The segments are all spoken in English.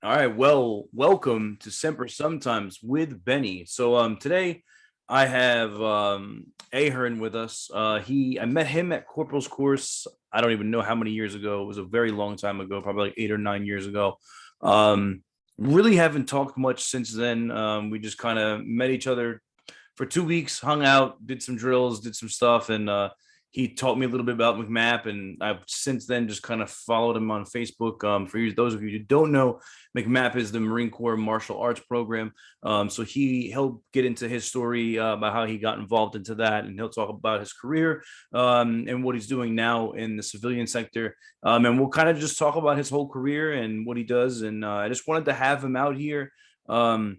All right, well, welcome to Semper Sometimes with Benny. Today I have Ahern with us. I met him at Corporals Course. I don't even know how many years ago. It was a very long time ago, probably like 8 or 9 years ago. Um, really haven't talked much since then. We just kind of met each other for 2 weeks, hung out, did some drills, did some stuff, and he taught me a little bit about MCMAP. And I've since then just kind of followed him on Facebook. For you, those of you who don't know, MCMAP is the Marine Corps martial arts program. So he'll get into his story about how he got involved into that, and he'll talk about his career and what he's doing now in the civilian sector. And we'll kind of just talk about his whole career and what he does. And I just wanted to have him out here. Because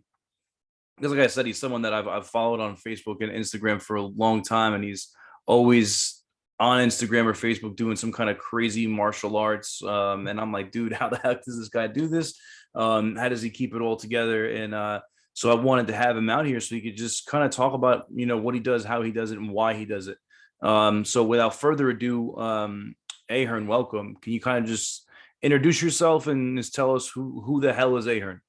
like I said, he's someone that I've followed on Facebook and Instagram for a long time, and he's always on Instagram or Facebook doing some kind of crazy martial arts. And I'm like, dude, how the heck does this guy do this? How does he keep it all together? And so I wanted to have him out here so he could just kind of talk about, what he does, how he does it, and why he does it. So without further ado, Ahern, welcome. Can you kind of just introduce yourself and just tell us who the hell is Ahern?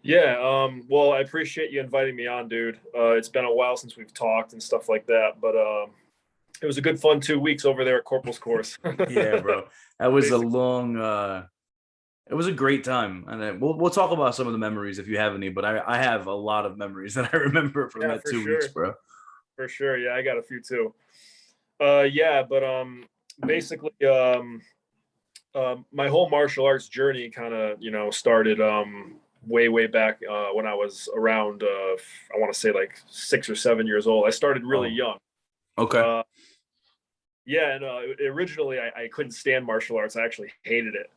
Yeah, well, I appreciate you inviting me on, dude. It's been a while since we've talked and stuff like that, but it was a good fun 2 weeks over there at Corporals Course. Yeah, bro. That was a Basically, long it was a great time. And we'll talk about some of the memories if you have any, but I have a lot of memories that I remember from yeah, that for 2 weeks, sure, bro. for sure. Yeah, I got a few too. Yeah, but basically, my whole martial arts journey kind of, started way back when I was around, I want to say like 6 or 7 years old. I started really Oh, young. okay. Uh, Yeah, and originally I couldn't stand martial arts. I actually hated it.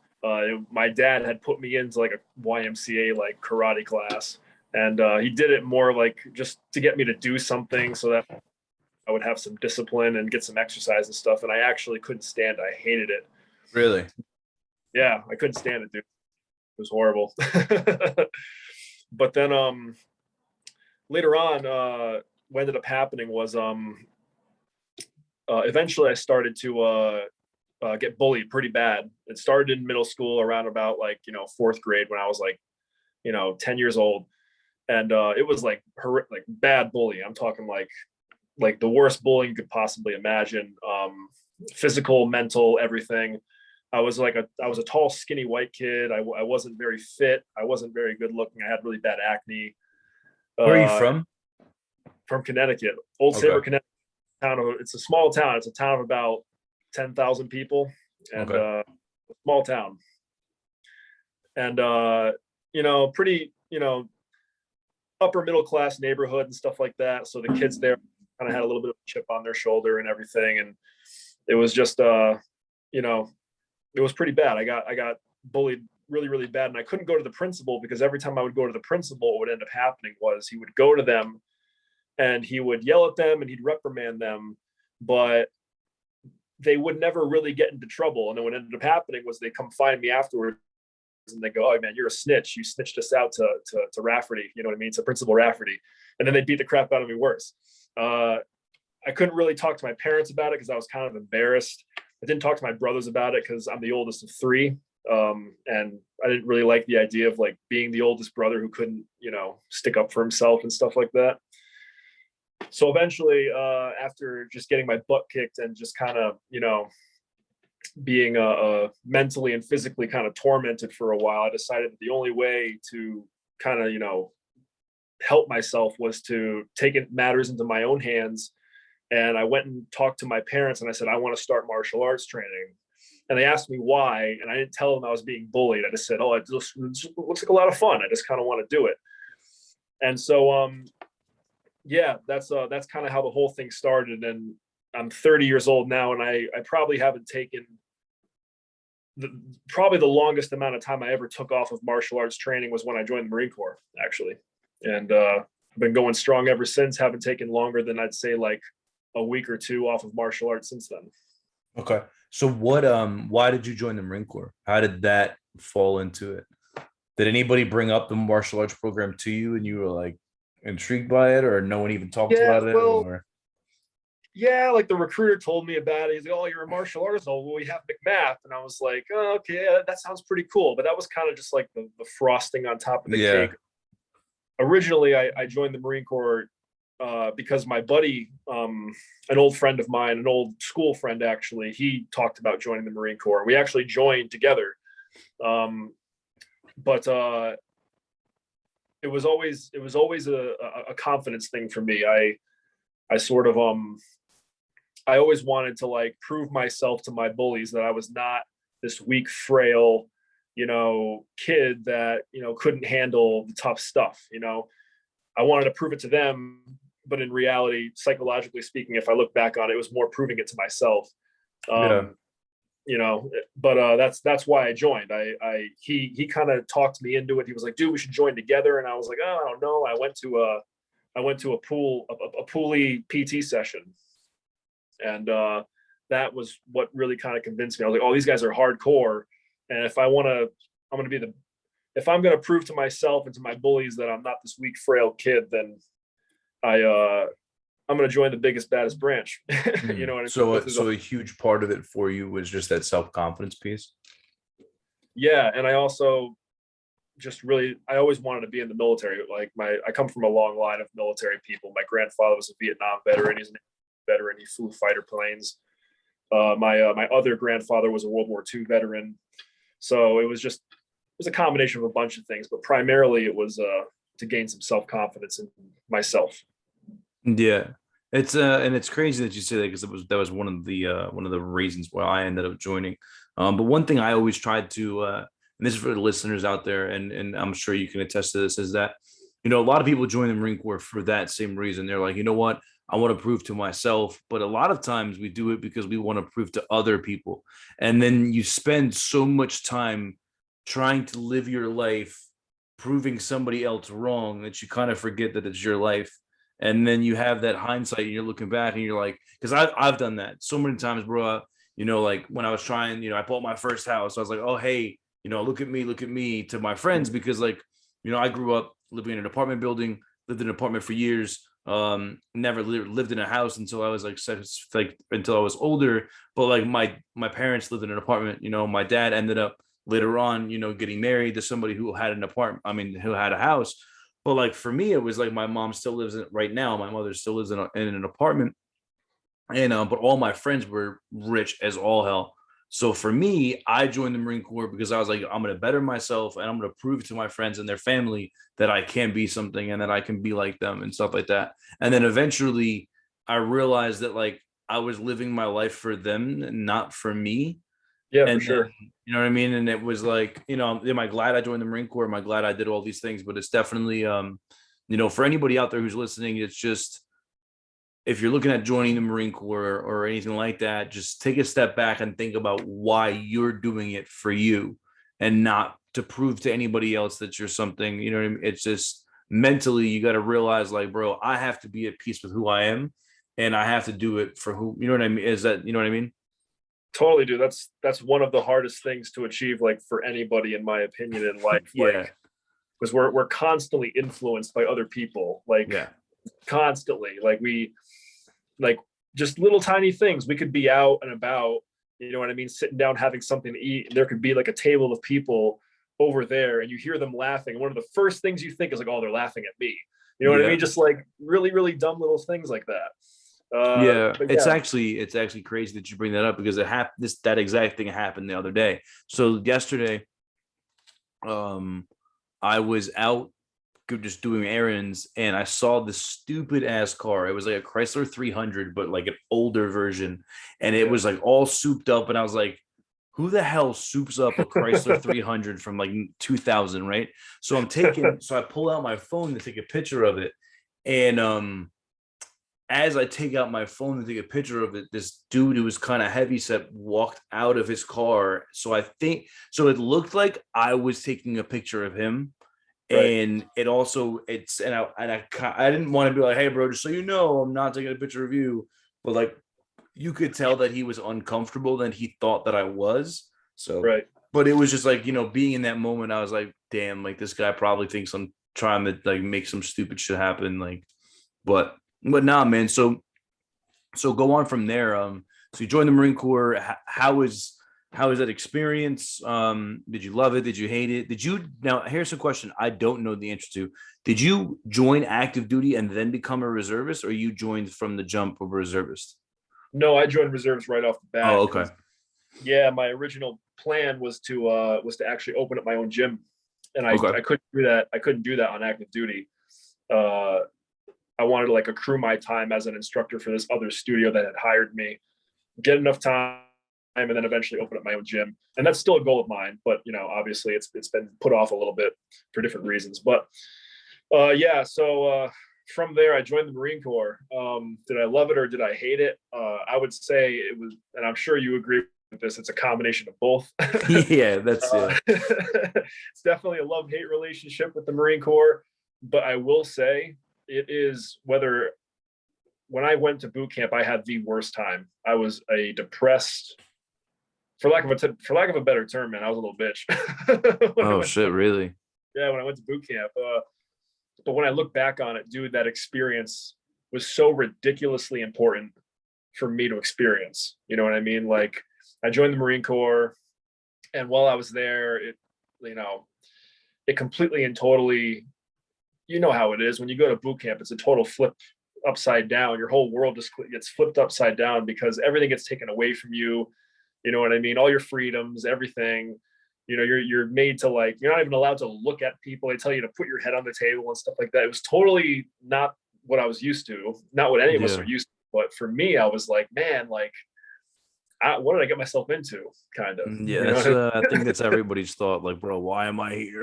My dad had put me into like a YMCA like karate class, and he did it more like just to get me to do something so that I would have some discipline and get some exercise and stuff. And I actually couldn't stand it. I hated it. Really? Yeah, I couldn't stand it, dude. It was horrible. But then later on, what ended up happening was eventually I started to get bullied pretty bad. It started in middle school around about like, fourth grade when I was like, 10 years old. And it was like like bad bullying. I'm talking like the worst bullying you could possibly imagine. Physical, mental, everything. I was a tall, skinny white kid. I wasn't very fit. I wasn't very good looking. I had really bad acne. Where are you Uh, from? from Connecticut, Old Okay. Sabre, Connecticut. It's a small town. It's a town of about 10,000 people, and Okay. small town, and pretty upper middle class neighborhood and stuff like that. So the kids there kind of had a little bit of a chip on their shoulder and everything, and it was just you know it was pretty bad. I got bullied really bad, and I couldn't go to the principal because every time I would go to the principal, what would end up happening was he would go to them and he would yell at them and he'd reprimand them, but they would never really get into trouble. And then what ended up happening was they come find me afterwards and they go, "Oh man, you're a snitch. You snitched us out to Rafferty. You know what I mean? To Principal Rafferty." And then they beat the crap out of me worse. Uh, I couldn't really talk to my parents about it because I was kind of embarrassed. I didn't talk to my brothers about it because I'm the oldest of three. And I didn't really like the idea of like being the oldest brother who couldn't, stick up for himself and stuff like that. So eventually, after just getting my butt kicked and just kind of, being mentally and physically kind of tormented for a while, I decided that the only way to kind of, help myself was to take matters into my own hands. And I went and talked to my parents and I said, I want to start martial arts training. And they asked me why. And I didn't tell them I was being bullied. I just said, oh, it just looks like a lot of fun. I just kind of want to do it. And so, yeah, that's kind of how the whole thing started. And I'm 30 years old now, and I probably haven't taken probably the longest amount of time I ever took off of martial arts training was when I joined the Marine Corps, actually. And I've been going strong ever since. Haven't taken longer than I'd say like a week or two off of martial arts since then. Okay. So why did you join the Marine Corps? How did that fall into it? Did anybody bring up the martial arts program to you and you were like intrigued by it, or no one even talked Yeah, about it, well, or yeah, like the recruiter told me about it. He's like, oh, you're a martial artist. Oh, well, we have MCMAP. And I was like, oh, okay, that sounds pretty cool. But that was kind of just like the frosting on top of the Yeah. cake. Originally, I joined the Marine Corps because my buddy, an old friend of mine, an old school friend, actually, he talked about joining the Marine Corps. We actually joined together. But it was always a confidence thing for me. I sort of I always wanted to like prove myself to my bullies that I was not this weak, frail, kid that, couldn't handle the tough stuff. I wanted to prove it to them, but in reality, psychologically speaking, if I look back on it, it was more proving it to myself. Yeah. But that's why I joined. He kind of talked me into it. He was like, dude, we should join together. And I was like, oh, I don't know. I went to a pulley PT session. And that was what really kind of convinced me. I was like, oh, these guys are hardcore. And if I'm going to prove to myself and to my bullies that I'm not this weak, frail kid, then I'm going to join the biggest, baddest branch. You know what I mean? So a huge part of it for you was just that self-confidence piece. Yeah. And I also I always wanted to be in the military. Like I come from a long line of military people. My grandfather was a Vietnam veteran. He's a veteran. He flew fighter planes. My other grandfather was a World War II veteran. So it was a combination of a bunch of things, but primarily it was to gain some self-confidence in myself. Yeah. It's and it's crazy that you say that, because that was one of the reasons why I ended up joining. But one thing I always tried to and this is for the listeners out there, and I'm sure you can attest to this, is that, a lot of people join the Marine Corps for that same reason. They're like, you know what? I want to prove to myself. But a lot of times we do it because we want to prove to other people. And then you spend so much time trying to live your life proving somebody else wrong that you kind of forget that it's your life. And then you have that hindsight and you're looking back and you're like, because I've done that so many times, bro. Like when I was trying, I bought my first house. I was like, oh, hey, look at me to my friends, because like, I grew up living in an apartment building, lived in an apartment for years, never lived in a house until I was until I was older. But like my parents lived in an apartment. My dad ended up later on, getting married to somebody who had an apartment. I mean, who had a house. But like for me, it was like my mom still lives in it right now. My mother still lives in an apartment, and but all my friends were rich as all hell. So for me, I joined the Marine Corps because I was like, I'm going to better myself and I'm going to prove to my friends and their family that I can be something and that I can be like them and stuff like that. And then eventually I realized that like I was living my life for them and not for me. Yeah, for And then, sure. you know what I mean? And it was like, am I glad I joined the Marine Corps? Am I glad I did all these things? But it's definitely, for anybody out there who's listening, it's just, if you're looking at joining the Marine Corps or anything like that, just take a step back and think about why you're doing it for you and not to prove to anybody else that you're something. You know what I mean? It's just mentally, you got to realize like, bro, I have to be at peace with who I am and I have to do it for who, you know what I mean? Is that, you know what I mean? Totally, dude. That's one of the hardest things to achieve, like for anybody, in my opinion, in life. Like, Yeah. because we're constantly influenced by other people, like Yeah. constantly. Like just little tiny things. We could be out and about, you know what I mean, sitting down having something to eat, and there could be like a table of people over there, and you hear them laughing. One of the first things you think is like, oh, they're laughing at me. You know what I Yeah. mean? Just like really, really dumb little things like that. Yeah, But it's yeah, actually crazy that you bring that up, because that exact thing happened the other day. So yesterday, I was out just doing errands and I saw this stupid ass car. It was like a Chrysler 300, but like an older version, and it yeah. was like all souped up. And I was like, who the hell soups up a Chrysler 300 from like 2000, right? So I pull out my phone to take a picture of it, and as I take out my phone to take a picture of it, this dude who was kind of heavy set walked out of his car. So it looked like I was taking a picture of him. Right. And it also, I didn't want to be like, hey, bro, just so you know, I'm not taking a picture of you. But like, you could tell that he was uncomfortable and he thought that I was. So, Right. but it was just like, being in that moment, I was like, damn, like this guy probably thinks I'm trying to like make some stupid shit happen. Like, but nah, man. So So go on from there. So you joined the Marine Corps. How was that experience? Did you love it? Did you hate it? Did you now? Here's a question I don't know the answer to. Did you join active duty and then become a reservist, or you joined from the jump of a reservist? No, I joined reserves right off the Oh, bat okay. because yeah, my original plan was to actually open up my own gym, and I Okay. I couldn't do that. I couldn't do that on active duty. Uh, I wanted to like accrue my time as an instructor for this other studio that had hired me, get enough time, and then eventually open up my own gym. And that's still a goal of mine, but obviously it's been put off a little bit for different reasons. But yeah, so from there I joined the Marine Corps. Did I love it or did I hate it? I would say it was, and I'm sure you agree with this. It's a combination of both. Yeah, that's yeah. It's definitely a love-hate relationship with the Marine Corps, but I will say it is whether when I went to boot camp, I had the worst time. I was a depressed, for lack of a better term, man. I was a little bitch. when I Oh went shit, really? yeah, when I went to boot camp. But when I look back on it, dude, that experience was so ridiculously important for me to experience. You know what I mean? Like I joined the Marine Corps, and while I was there, you know, it completely and totally, you know how it is when you go to boot camp. It's a total flip upside down. Your whole world just gets flipped upside down because everything gets taken away from you. You know what I mean? All your freedoms, everything. You're made to like, you're not even allowed to look at people. They tell you to put your head on the table and stuff like that. It was totally not what I was used to, not what any of us Yeah. are used to. But for me, I was like, man, like, what did I get myself into? Kind of, Yeah, you know that's what I mean? I think that's everybody's thought. Like, bro, why am I here?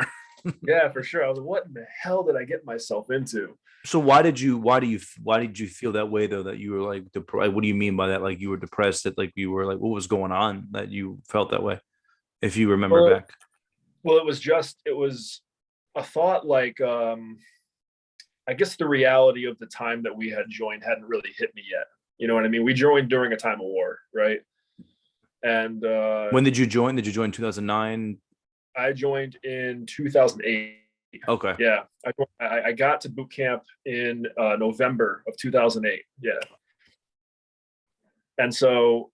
Yeah, for sure. I was like, what in the hell did I get myself into? So why did you feel that way though? That you were like, what do you mean by that? Like you were depressed, that like you were like, what was going on that you felt that way? If you remember Well, back. well, it was a thought like, I guess the reality of the time that we had joined hadn't really hit me yet. You know what I mean? We joined during a time of war, right? And When did you join? Did you join 2009? I joined in 2008. Okay. Yeah, I got to boot camp in November of 2008. Yeah, and so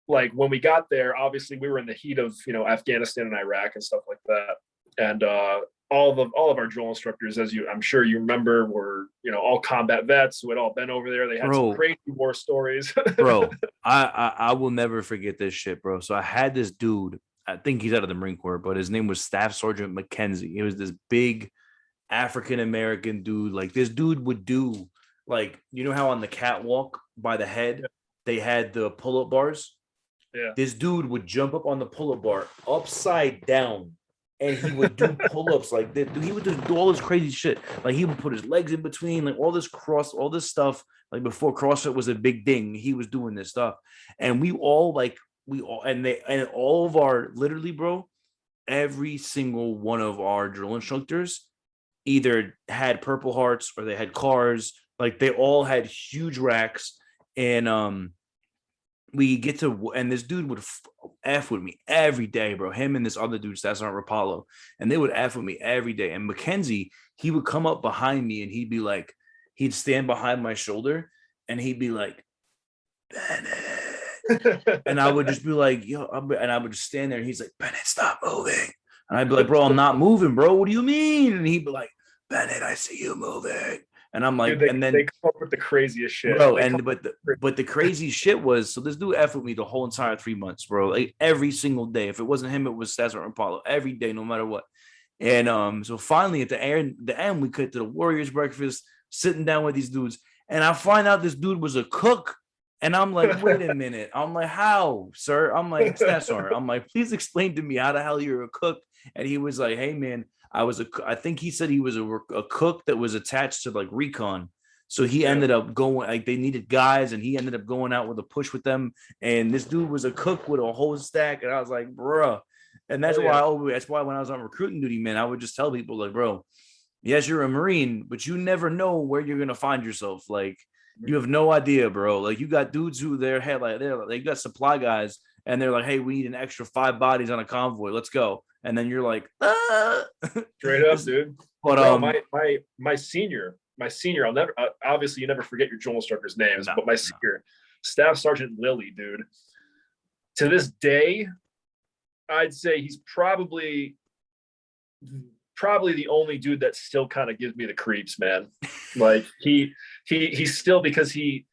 like when we got there, obviously we were in the heat of Afghanistan and Iraq and stuff like that, and all of our drill instructors, as I'm sure you remember, were all combat vets who had all been over there. They had some Bro, crazy war stories. bro, I will never forget this shit, bro. So I had this dude, I think he's out of the Marine Corps, but his name was Staff Sergeant McKenzie. He was this big African American dude. Like this dude would do like, you know how on the catwalk by the head Yeah, they had the pull-up bars? yeah, This dude would jump up on the pull-up bar upside down and he would do pull-ups like that. He would do all this crazy shit. Like he would put his legs in between, like all this stuff. Like before CrossFit was a big thing, he was doing this stuff. And we all and all of our literally, bro, every single one of our drill instructors either had Purple Hearts or they had cars. Like they all had huge racks. And we get to, and this dude would F with me every day, bro. Him and this other dude, that's on Rapallo, and they would F with me every day. And Mackenzie, he would come up behind me and he'd be like, he'd stand behind my shoulder and he'd be like, Bennett. And I would just be like, yo, and I would just stand there and he's like, Bennett, stop moving. And I'd be like, bro, I'm not moving, bro. What do you mean? And he'd be like, Bennett, I see you moving. And I'm dude, like, and they then come up with the craziest shit. bro, They come and but the crazy shit was, so this dude F with me the whole entire 3 months, bro. Like every single day. If it wasn't him, it was Cesar and Apollo every day, no matter what. And so finally at the end, we cut to the Warriors breakfast, sitting down with these dudes, and I find out this dude was a cook. And I'm like, wait a minute. I'm like, how, sir? I'm like, Cesar. I'm like, please explain to me how the hell you're a cook. And he was like, hey man, I think he said he was a cook that was attached to like recon. So he Yeah, ended up going, like they needed guys, and he ended up going out with a push with them. And this dude was a cook with a whole stack. And I was like, bruh. And hell yeah, that's why when I was on recruiting duty, man, I would just tell people, like, bro, yes, you're a Marine, but you never know where you're gonna find yourself. Like, you have no idea, bro. Like, you got dudes who they got supply guys, and they're like, hey, we need an extra 5 bodies on a convoy. Let's go. And then you're like, ah. straight up, dude. But Bro, my senior my senior, I'll never, obviously you never forget your drill instructor's names, No, but my no. senior, Staff Sergeant Lilly, dude, to this day, I'd say he's probably the only dude that still kind of gives me the creeps, man. Like he's still, because he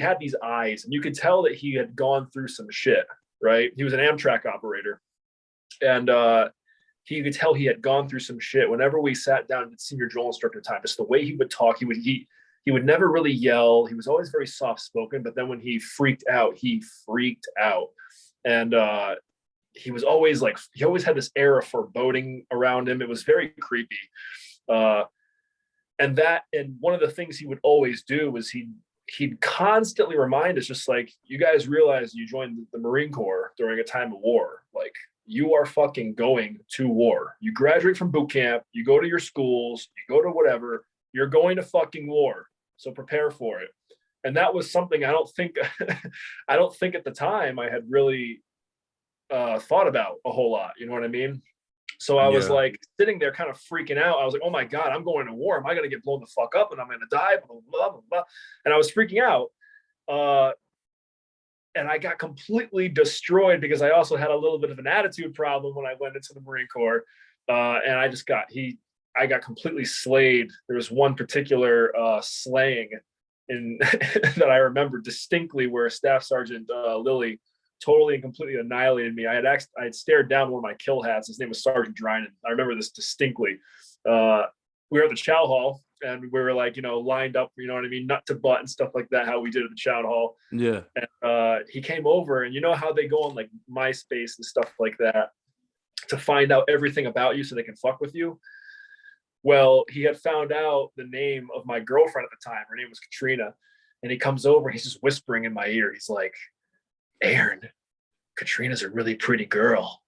had these eyes, and you could tell that he had gone through some shit, right? He was an Amtrak operator, and he could tell he had gone through some shit. Whenever we sat down at senior drill instructor time, just the way he would talk, he would never really yell. He was always very soft spoken, but then when he freaked out, and he was always like, he always had this air of foreboding around him. It was very creepy. And one of the things he would always do was he'd constantly remind us, just like, you guys realize you joined the Marine Corps during a time of war. Like, you are fucking going to war. You graduate from boot camp, you go to your schools, you go to whatever, you're going to fucking war. So prepare for it. And that was something I don't think at the time I had really thought about a whole lot. You know what I mean? So I was Yeah. like sitting there kind of freaking out. I was like, oh my God, I'm going to war. Am I going to get blown the fuck up and I'm going to die? Blah, blah, blah, blah. And I was freaking out. And I got completely destroyed because I also had a little bit of an attitude problem when I went into the Marine Corps. And I got completely slayed. There was one particular slaying that I remember distinctly, where Staff Sergeant Lilly totally and completely annihilated me. I had stared down one of my kill hats. His name was Sgt Dryden. I remember this distinctly. We were at the chow hall, and we were like, lined up, you know what I mean, nut to butt and stuff like that, how we did at the chow hall. Yeah. And he came over, and you know how they go on like MySpace and stuff like that to find out everything about you so they can fuck with you. Well, he had found out the name of my girlfriend at the time. Her name was Katrina. And he comes over, and he's just whispering in my ear. He's like, Ahern, Katrina's a really pretty girl.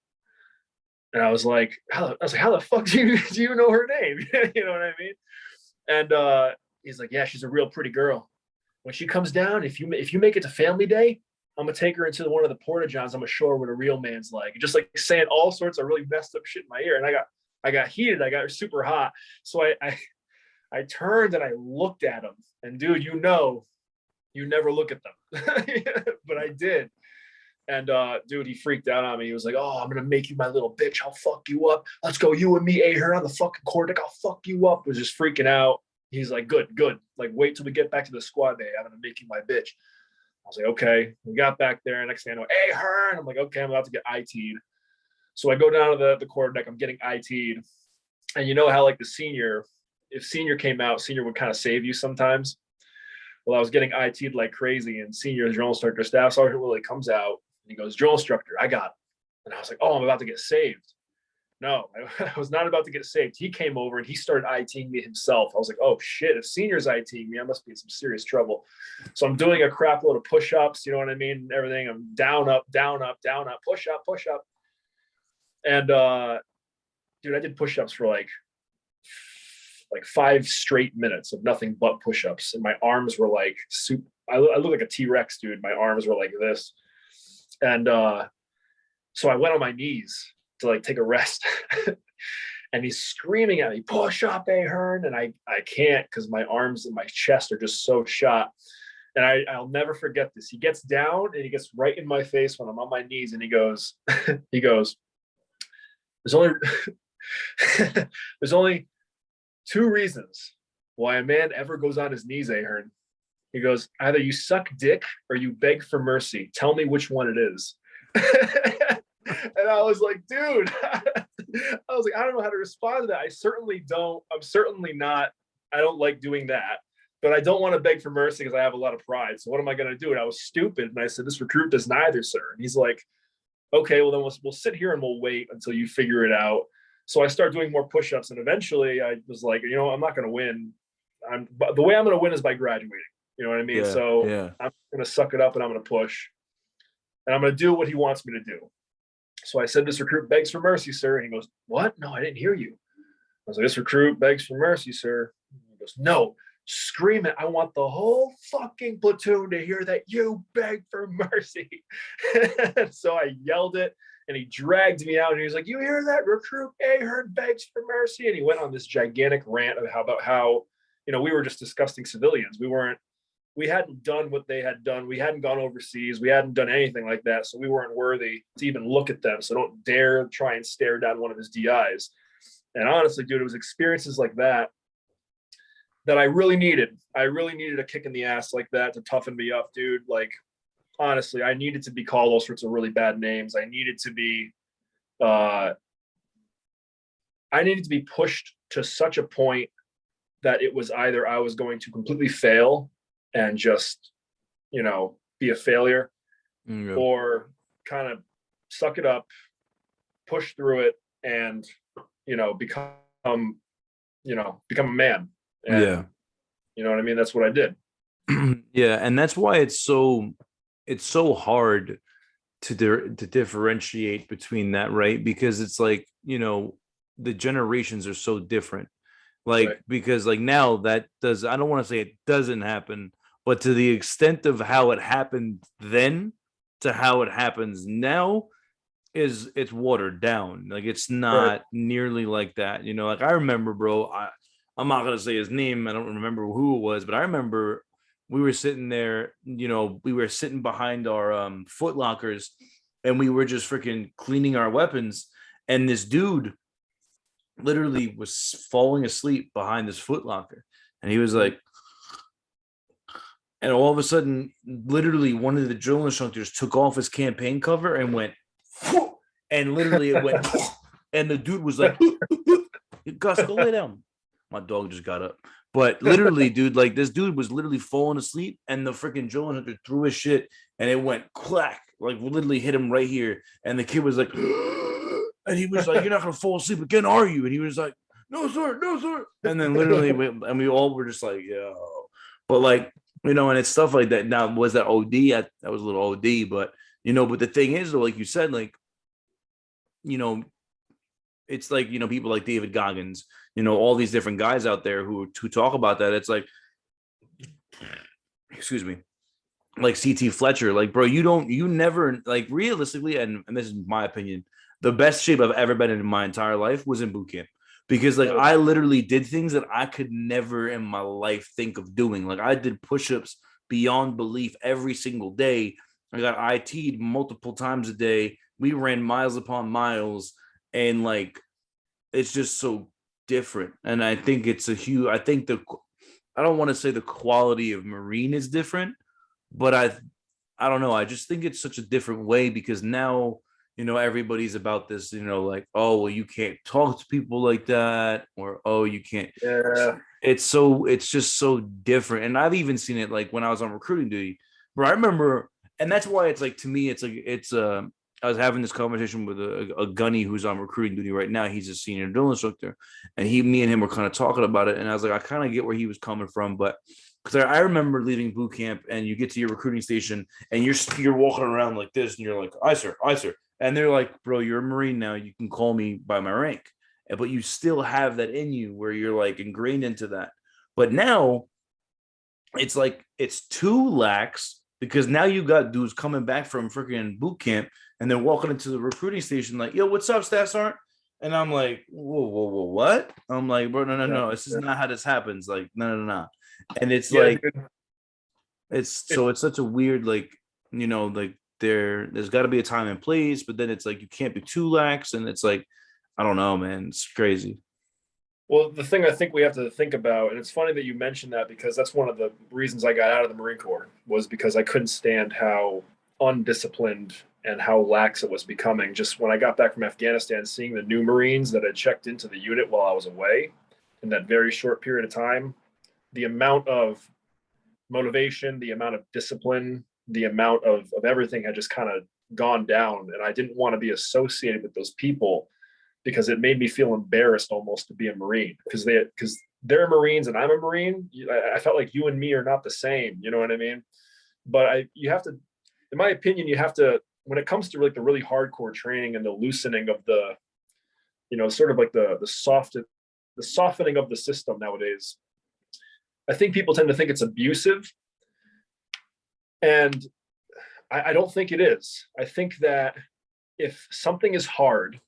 And I was like, how the fuck do you know her name? You know what I mean? And he's like, yeah, she's a real pretty girl. When she comes down, if you make it to family day, I'm gonna take her into one of the porta johns. I'm gonna show her what a real man's like. Just like saying all sorts of really messed up shit in my ear. And I got heated. I got super hot. So I turned and I looked at him. And dude, you never look at them, but I did. And dude, he freaked out on me. He was like, oh, I'm gonna make you my little bitch. I'll fuck you up. Let's go, you and me, Ahern, on the fucking quarterdeck. I'll fuck you up. Was just freaking out. He's like, good. Like, wait till we get back to the squad bay. I'm gonna make you my bitch. I was like, okay. We got back there. Next thing I know, Ahern. I'm like, okay, I'm about to get IT'd. So I go down to the quarterdeck. I'm getting IT'd. And you know how like if senior came out, senior would kind of save you sometimes. Well, I was getting IT'd like crazy, and senior drill instructor, Staff Sergeant Willie, comes out. He goes, drill instructor, I got him. And I was like, oh, I'm about to get saved. No, I was not about to get saved. He came over and he started ITing me himself. I was like, oh shit, if senior's ITing me, I must be in some serious trouble. So I'm doing a crap load of push-ups, you know what I mean? And everything. I'm down, up, push up. And dude, I did push-ups for like 5 straight minutes of nothing but push-ups. And my arms were like super. I look like a T-Rex, dude. My arms were like this. And so I went on my knees to like take a rest. And he's screaming at me, push up, Ahern. And I can't, because my arms and my chest are just so shot. And I'll never forget this. He gets down and he gets right in my face when I'm on my knees, and he goes, there's only 2 reasons why a man ever goes on his knees, Ahern. He goes, either you suck dick or you beg for mercy. Tell me which one it is. And I was like, dude, I don't know how to respond to that. I certainly don't. I don't like doing that, but I don't want to beg for mercy because I have a lot of pride. So what am I going to do? And I was stupid. And I said, this recruit does neither, sir. And he's like, okay, well then we'll sit here and we'll wait until you figure it out. So I start doing more push-ups, and eventually I was like, I'm not going to win. The way I'm going to win is by graduating. You know what I mean? Yeah, So yeah. I'm going to suck it up and I'm going to push. And I'm going to do what he wants me to do. So I said, this recruit begs for mercy, sir. And he goes, what? No, I didn't hear you. I was like, this recruit begs for mercy, sir. And he goes, no, scream it. I want the whole fucking platoon to hear that you beg for mercy. So I yelled it, and he dragged me out, and he was like, you hear that, recruit Ahern begs for mercy? And he went on this gigantic rant about how we were just disgusting civilians. We hadn't done what they had done. We hadn't gone overseas. We hadn't done anything like that. So we weren't worthy to even look at them. So don't dare try and stare down one of his DIs. And honestly, dude, it was experiences like that I really needed. I really needed a kick in the ass like that to toughen me up, dude. Like, honestly, I needed to be called all sorts of really bad names. I needed to be pushed to such a point that it was either I was going to completely fail and just, be a failure, or kind of suck it up, push through it, and, become a man. And, Yeah. you know what I mean? That's what I did. Yeah. And that's why it's so hard to differentiate between that, right? Because it's like, the generations are so different. Like, Right. because like now I don't want to say it doesn't happen, but to the extent of how it happened then to how it happens now, it's watered down. Like, it's Right. not nearly like that. Like, I remember, bro, I'm not gonna say his name. I don't remember who it was, but I remember we were sitting there, we were sitting behind our foot lockers, and we were just freaking cleaning our weapons, and this dude literally was falling asleep behind this foot locker, and he was like, and all of a sudden, literally one of the drill instructors took off his campaign cover and went, and literally it went, and the dude was like, Gus, go lay down. My dog just got up. But literally, dude, like, this dude was literally falling asleep, and the freaking drill instructor threw his shit, and it went clack, like literally hit him right here. And the kid was like, and he was like, "You're not gonna fall asleep again, are you?" And he was like, "No, sir, no, sir." And then literally, we all were just like, "Yo," but like, and it's stuff like that. Now, was that OD? That was a little OD, but but the thing is, though, like you said, like, it's like, people like David Goggins, all these different guys out there who talk about that. It's like, excuse me, like CT Fletcher, like, bro, you never, like, realistically, and this is my opinion, the best shape I've ever been in my entire life was in boot camp. Because like, I literally did things that I could never in my life think of doing. Like, I did push-ups beyond belief every single day. I got IT'd multiple times a day. We ran miles upon miles, and like, it's just so different. And I think I think I don't want to say the quality of Marine is different, but I don't know. I just think it's such a different way, because now, everybody's about this, like, oh, well, you can't talk to people like that, or, oh, you can't. Yeah. It's just so different. And I've even seen it like when I was on recruiting duty, where I remember, and that's why it's like, to me, it's like, I was having this conversation with a gunny who's on recruiting duty right now. He's a senior drill instructor, and me and him were kind of talking about it. And I was like, I kind of get where he was coming from, but because I remember leaving boot camp, and you get to your recruiting station, and you're walking around like this, and you're like, "Aye, sir, aye, sir," and they're like, "Bro, you're a Marine now. You can call me by my rank," but you still have that in you where you're like ingrained into that. But now it's like, it's too lax, because now you got dudes coming back from freaking boot camp, and they're walking into the recruiting station like, "Yo, what's up, Staff Sergeant?" And I'm like, "Whoa, whoa, whoa, what?" I'm like, "Bro, no, this is not how this happens. Like, no. And it's Yeah, like, dude. it's such a weird, like, like, there's got to be a time and place, but then it's like, you can't be too lax, and it's like, I don't know, man, it's crazy. Well, the thing I think we have to think about, and it's funny that you mentioned that, because that's one of the reasons I got out of the Marine Corps, was because I couldn't stand how undisciplined and how lax it was becoming. Just when I got back from Afghanistan, seeing the new Marines that had checked into the unit while I was away in that very short period of time, the amount of motivation, the amount of discipline, the amount of everything had just kind of gone down. And I didn't want to be associated with those people, because it made me feel embarrassed almost to be a Marine, because they're Marines and I'm a Marine. I felt like you and me are not the same. You know what I mean? But you have to, in my opinion, you have to, when it comes to like the really hardcore training and the loosening of the, sort of like the softening of the system nowadays, I think people tend to think it's abusive. And I don't think it is. I think that if something is hard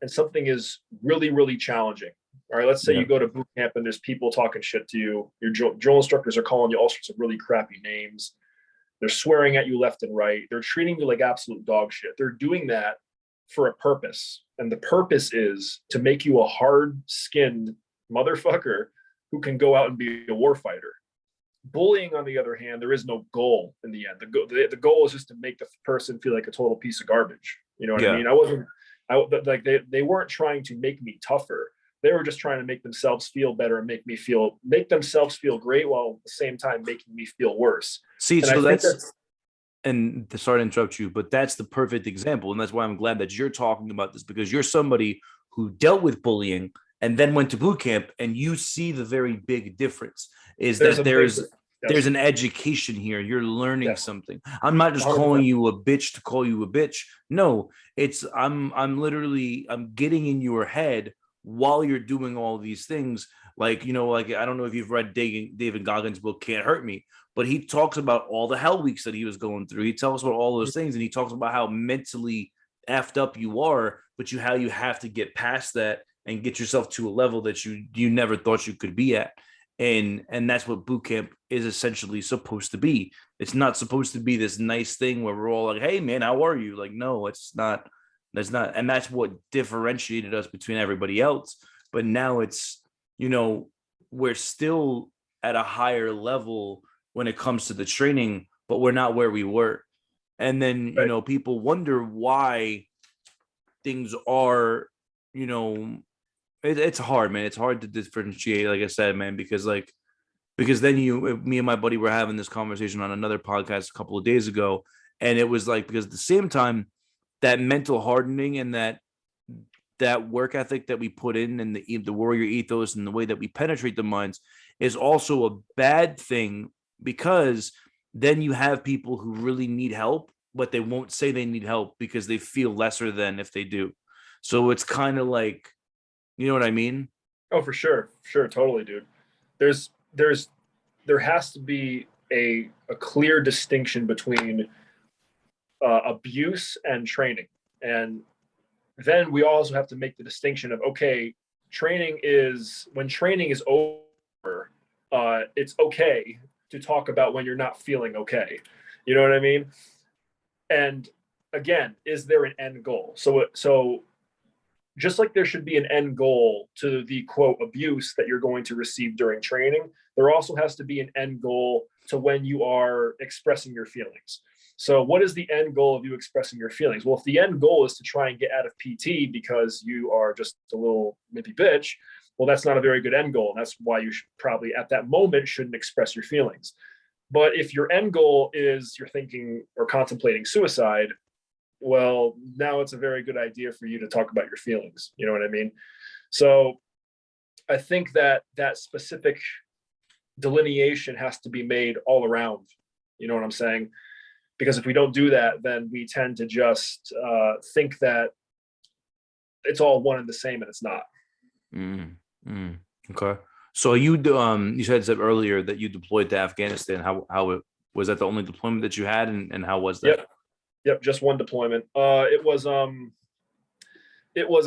and something is really, really challenging, All right, let's say Yeah. you go to boot camp and there's people talking shit to you. Your drill instructors are calling you all sorts of really crappy names. They're swearing at you left and right. They're treating you like absolute dog shit. They're doing that for a purpose. And the purpose is to make you a hard-skinned motherfucker who can go out and be a warfighter. Bullying, on the other hand, there is no goal in the end. The goal is just to make the person feel like a total piece of garbage. You know what I Yeah. mean? Like they weren't trying to make me tougher. They were just trying to make themselves feel better and make themselves feel great while at the same time making me feel worse. See, And so I think that's, and sorry to interrupt you, but that's the perfect example. And that's why I'm glad that you're talking about this, because you're somebody who dealt with bullying and then went to boot camp, and you see the very big difference is there's that a big, there's yes, an education here. You're learning yes, something. I'm not just calling 100%. you a bitch to call you a bitch. No, it's I'm literally I'm getting in your head while you're doing all these things. Like, like I don't know if you've read David Goggins' book Can't Hurt Me, but he talks about all the hell weeks that he was going through. He tells about all those things, and he talks about how mentally effed up you are, but how you have to get past that and get yourself to a level that you never thought you could be at. And that's what boot camp is essentially supposed to be. It's not supposed to be this nice thing where we're all like, hey man, how are you? Like, no, it's not. That's not. And that's what differentiated us between everybody else. But now it's, we're still at a higher level when it comes to the training, but we're not where we were. And then, Right. People wonder why things are, it's hard, man. It's hard to differentiate, like I said, man, because then me and my buddy were having this conversation on another podcast a couple of days ago. And it was like, because at the same time, that mental hardening and that work ethic that we put in, and the warrior ethos and the way that we penetrate the minds is also a bad thing, because then you have people who really need help, but they won't say they need help because they feel lesser than if they do. So it's kind of like, you know what I mean? Oh, for sure. Sure. Totally, dude. There's, there has to be a clear distinction between abuse and training. And then we also have to make the distinction of, okay, when training is over, it's okay to talk about when you're not feeling okay. You know what I mean? And again, is there an end goal? So just like there should be an end goal to the quote abuse that you're going to receive during training, there also has to be an end goal to when you are expressing your feelings. So what is the end goal of you expressing your feelings? Well, if the end goal is to try and get out of PT because you are just a little maybe bitch, well, that's not a very good end goal. And that's why you should probably at that moment shouldn't express your feelings. But if your end goal is you're thinking or contemplating suicide, well, now it's a very good idea for you to talk about your feelings. You know what I mean? So I think that that specific delineation has to be made all around. You know what I'm saying? Because if we don't do that, then we tend to just think that it's all one and the same, and it's not. Okay. So you said earlier that you deployed to Afghanistan. How it was, that the only deployment that you had, and how was that? Yep, just one deployment. It was a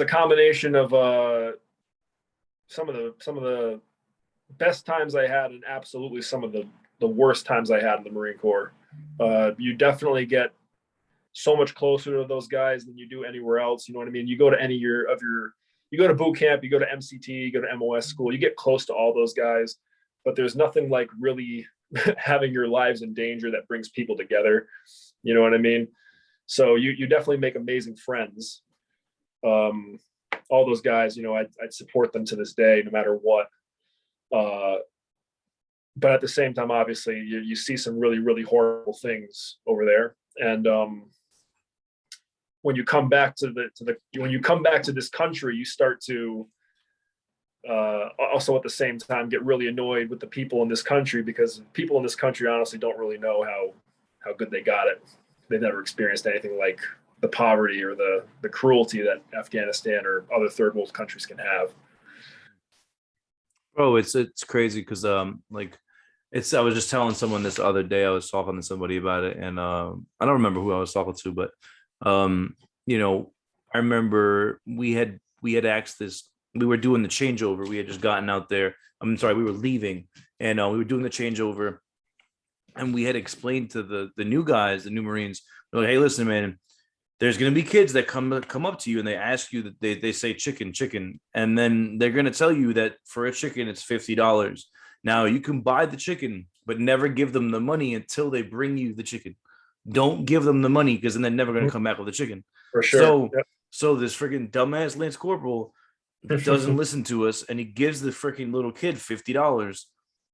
combination of some of the best times I had, and absolutely some of the worst times I had in the Marine Corps. You definitely get so much closer to those guys than you do anywhere else. You know what I mean? You go to you go to boot camp, you go to MCT, you go to MOS school, you get close to all those guys, but there's nothing like really having your lives in danger that brings people together. You know what I mean? So you definitely make amazing friends. All those guys, I'd support them to this day, no matter what. But at the same time, obviously, you see some really, really horrible things over there. And when you come back to this country, you start to also at the same time get really annoyed with the people in this country, because people in this country honestly don't really know how good they got it. They've never experienced anything like the poverty or the cruelty that Afghanistan or other third world countries can have. Bro, it's crazy because I was just telling someone this other day. I was talking to somebody about it, and I don't remember who I was talking to, but I remember we had asked this we were doing the changeover. We had just gotten out there. I'm sorry, we were leaving, and we were doing the changeover, and we had explained to the new guys, the new Marines, we're like, hey, listen, man, there's gonna be kids that come up to you and they ask you that they say chicken, chicken, and then they're gonna tell you that for a chicken it's $50. Now you can buy the chicken, but never give them the money until they bring you the chicken. Don't give them the money because then they're never gonna come back with the chicken. For sure. So so this freaking dumbass Lance Corporal doesn't listen to us and he gives the freaking little kid $50.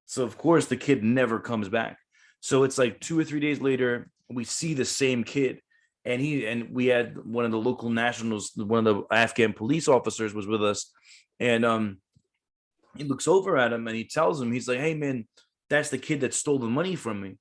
So of course the kid never comes back. So it's like 2 or 3 days later, we see the same kid. And we had one of the local nationals, one of the Afghan police officers was with us. And he looks over at him and he tells him, he's like, hey man, that's the kid that stole the money from me.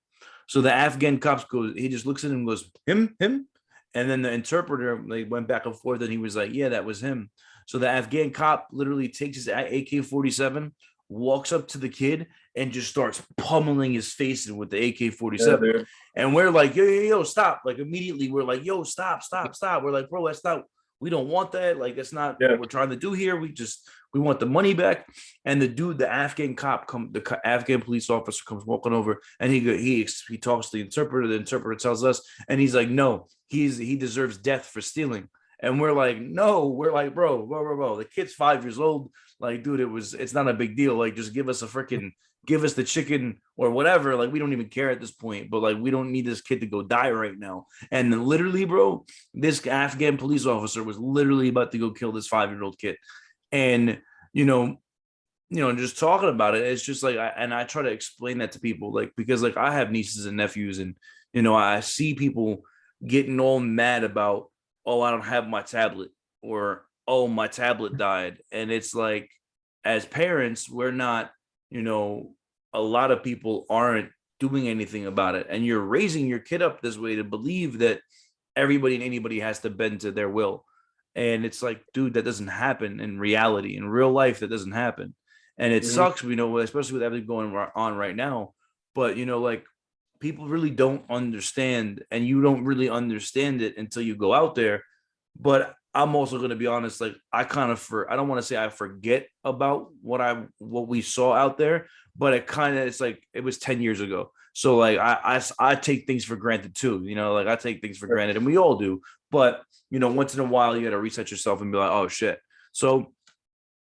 So the Afghan cops he just looks at him and goes, him. And then the interpreter, they went back and forth and he was like, yeah, that was him. So the Afghan cop literally takes his AK-47, walks up to the kid and just starts pummeling his face with the AK-47. Yeah, and we're like, yo, stop. Like immediately we're like, yo, stop. We're like, bro, that's not, we don't want that. Like, that's not what we're trying to do here. We want the money back. And the Afghan cop the Afghan police officer comes walking over and he talks to the interpreter. The interpreter tells us, and he's like, no, he deserves death for stealing. And we're like, no, we're like, bro, the kid's 5 years old. Like, dude, it's not a big deal. Like, just give us the chicken or whatever. Like, we don't even care at this point, but like, we don't need this kid to go die right now. And then literally, bro, this Afghan police officer was literally about to go kill this 5-year-old kid. And, just talking about it, it's just like, I try to explain that to people, like, because like I have nieces and nephews and, I see people getting all mad about, oh, I don't have my tablet, or, oh, my tablet died. And it's like, as parents, we're not, a lot of people aren't doing anything about it. And you're raising your kid up this way to believe that everybody and anybody has to bend to their will. And it's like, dude, that doesn't happen in reality. In real life, that doesn't happen. And it sucks, especially with everything going on right now. But, like, people really don't understand, and you don't really understand it until you go out there. But I'm also going to be honest, like, I don't want to say I forget about what we saw out there, but it's like it was 10 years ago. So like I take things for granted too, like I take things for granted, and we all do. But once in a while you got to reset yourself and be like, oh shit. So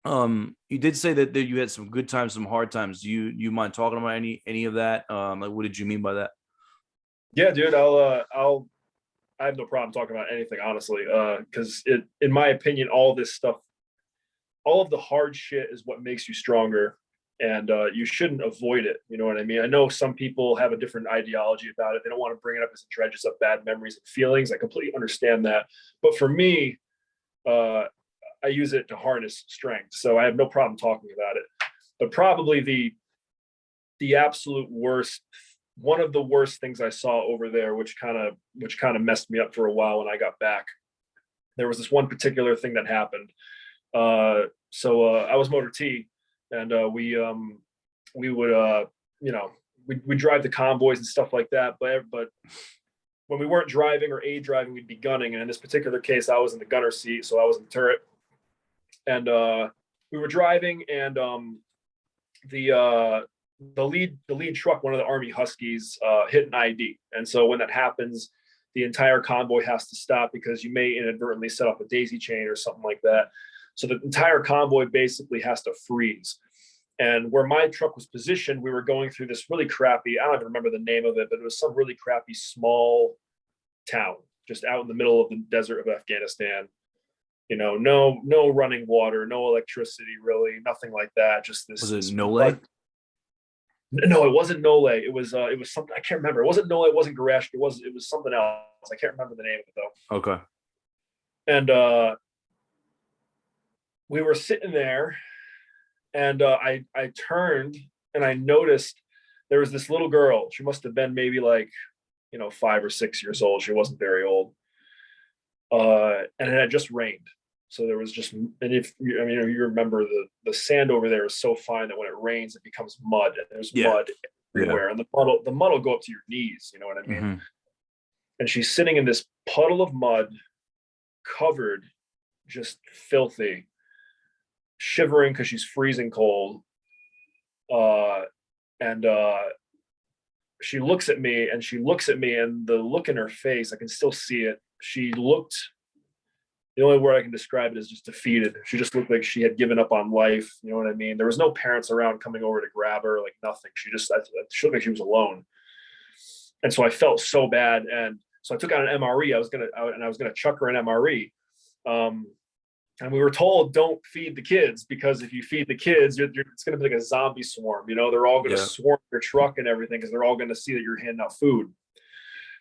you did say that you had some good times, some hard times. Do you mind talking about any of that? Like, what did you mean by that? Yeah, dude, I have no problem talking about anything, honestly, because in my opinion, all this stuff, all of the hard shit is what makes you stronger, and you shouldn't avoid it. You know what I mean? I know some people have a different ideology about it. They don't want to bring it up as it dredges up bad memories and feelings. I completely understand that. But for me, I use it to harness strength. So I have no problem talking about it. But probably the absolute worst, one of the worst things I saw over there, which kind of messed me up for a while when I got back. There was this one particular thing that happened. So I was motor T, and we would we drive the convoys and stuff like that. But when we weren't driving or aid driving, we'd be gunning. And in this particular case, I was in the gunner seat, so I was in the turret. And we were driving, and the lead truck, one of the Army Huskies, hit an ID. And so when that happens, the entire convoy has to stop because you may inadvertently set off a daisy chain or something like that. So the entire convoy basically has to freeze. And where my truck was positioned, we were going through this really crappy, I don't even remember the name of it, but it was some really crappy small town just out in the middle of the desert of Afghanistan. No running water, no electricity, really, nothing like that. Just this. Was it Nole? No, it wasn't Nole. It was something I can't remember. It wasn't Nole. It wasn't Garash. It was something else. I can't remember the name of it though. Okay. And we were sitting there, and I turned and I noticed there was this little girl. She must have been maybe like 5 or 6 years old. She wasn't very old. And it had just rained. So there was just, and if you remember, the sand over there is so fine that when it rains, it becomes mud, and there's mud everywhere. And the mud will go up to your knees. You know what I mean? Mm-hmm. And she's sitting in this puddle of mud, covered, just filthy. shivering because she's freezing cold. And she looks at me and the look in her face, I can still see it. She looked, the only word I can describe it is just defeated. She just looked like she had given up on life. You know what I mean? There was no parents around coming over to grab her, like nothing. She looked like she was alone. And so I felt so bad. And so I took out an MRE. I was gonna chuck her an MRE. And we were told, don't feed the kids, because if you feed the kids, it's going to be like a zombie swarm. You know, they're all going to swarm your truck and everything because they're all going to see that you're handing out food.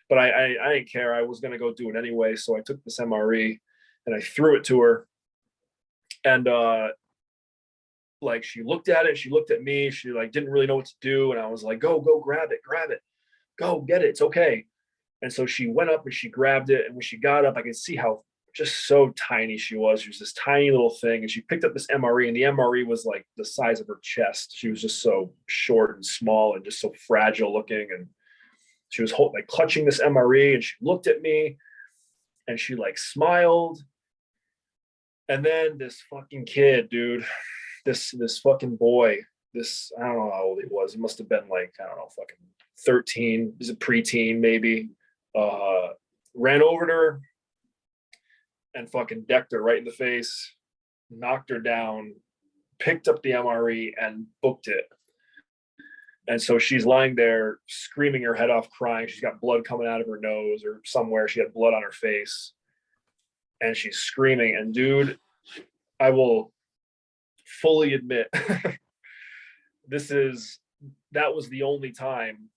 But I didn't care. I was going to go do it anyway. So I took this MRE and I threw it to her. And like she looked at it, she looked at me, she like didn't really know what to do. And I was like, go grab it, go get it. It's okay. And so she went up and she grabbed it. And when she got up, I could see how just so tiny she was. She was this tiny little thing. And she picked up this MRE, and the MRE was like the size of her chest. She was just so short and small and just so fragile looking. And she was like clutching this MRE, and she looked at me and she like smiled. And then this fucking kid, dude, this fucking boy, I don't know how old he was. He must have been like, I don't know, fucking 13. He's a preteen maybe. Ran over to her and fucking decked her right in the face, knocked her down, picked up the MRE and booked it. And so she's lying there screaming her head off, crying. She's got blood coming out of her nose or somewhere. She had blood on her face and she's screaming. And dude, I will fully admit that was the only time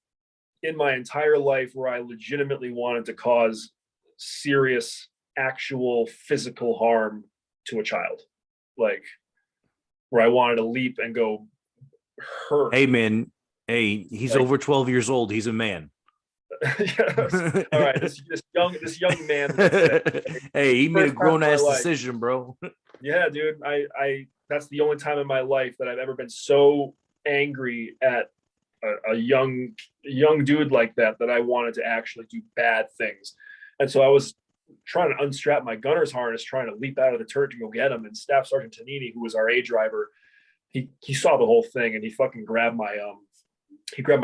in my entire life where I legitimately wanted to cause serious, actual physical harm to a child, like where I wanted to leap and go hurt. Hey man, hey, he's like, over 12 years old. He's a man. Yes. All right, this young man. Hey, he made a grown ass decision, bro. Yeah, dude. I that's the only time in my life that I've ever been so angry at a young dude like that I wanted to actually do bad things. And so I was trying to unstrap my gunner's harness, trying to leap out of the turret to go get him. And Staff Sergeant Tanini, who was our A driver, he saw the whole thing and he fucking grabbed my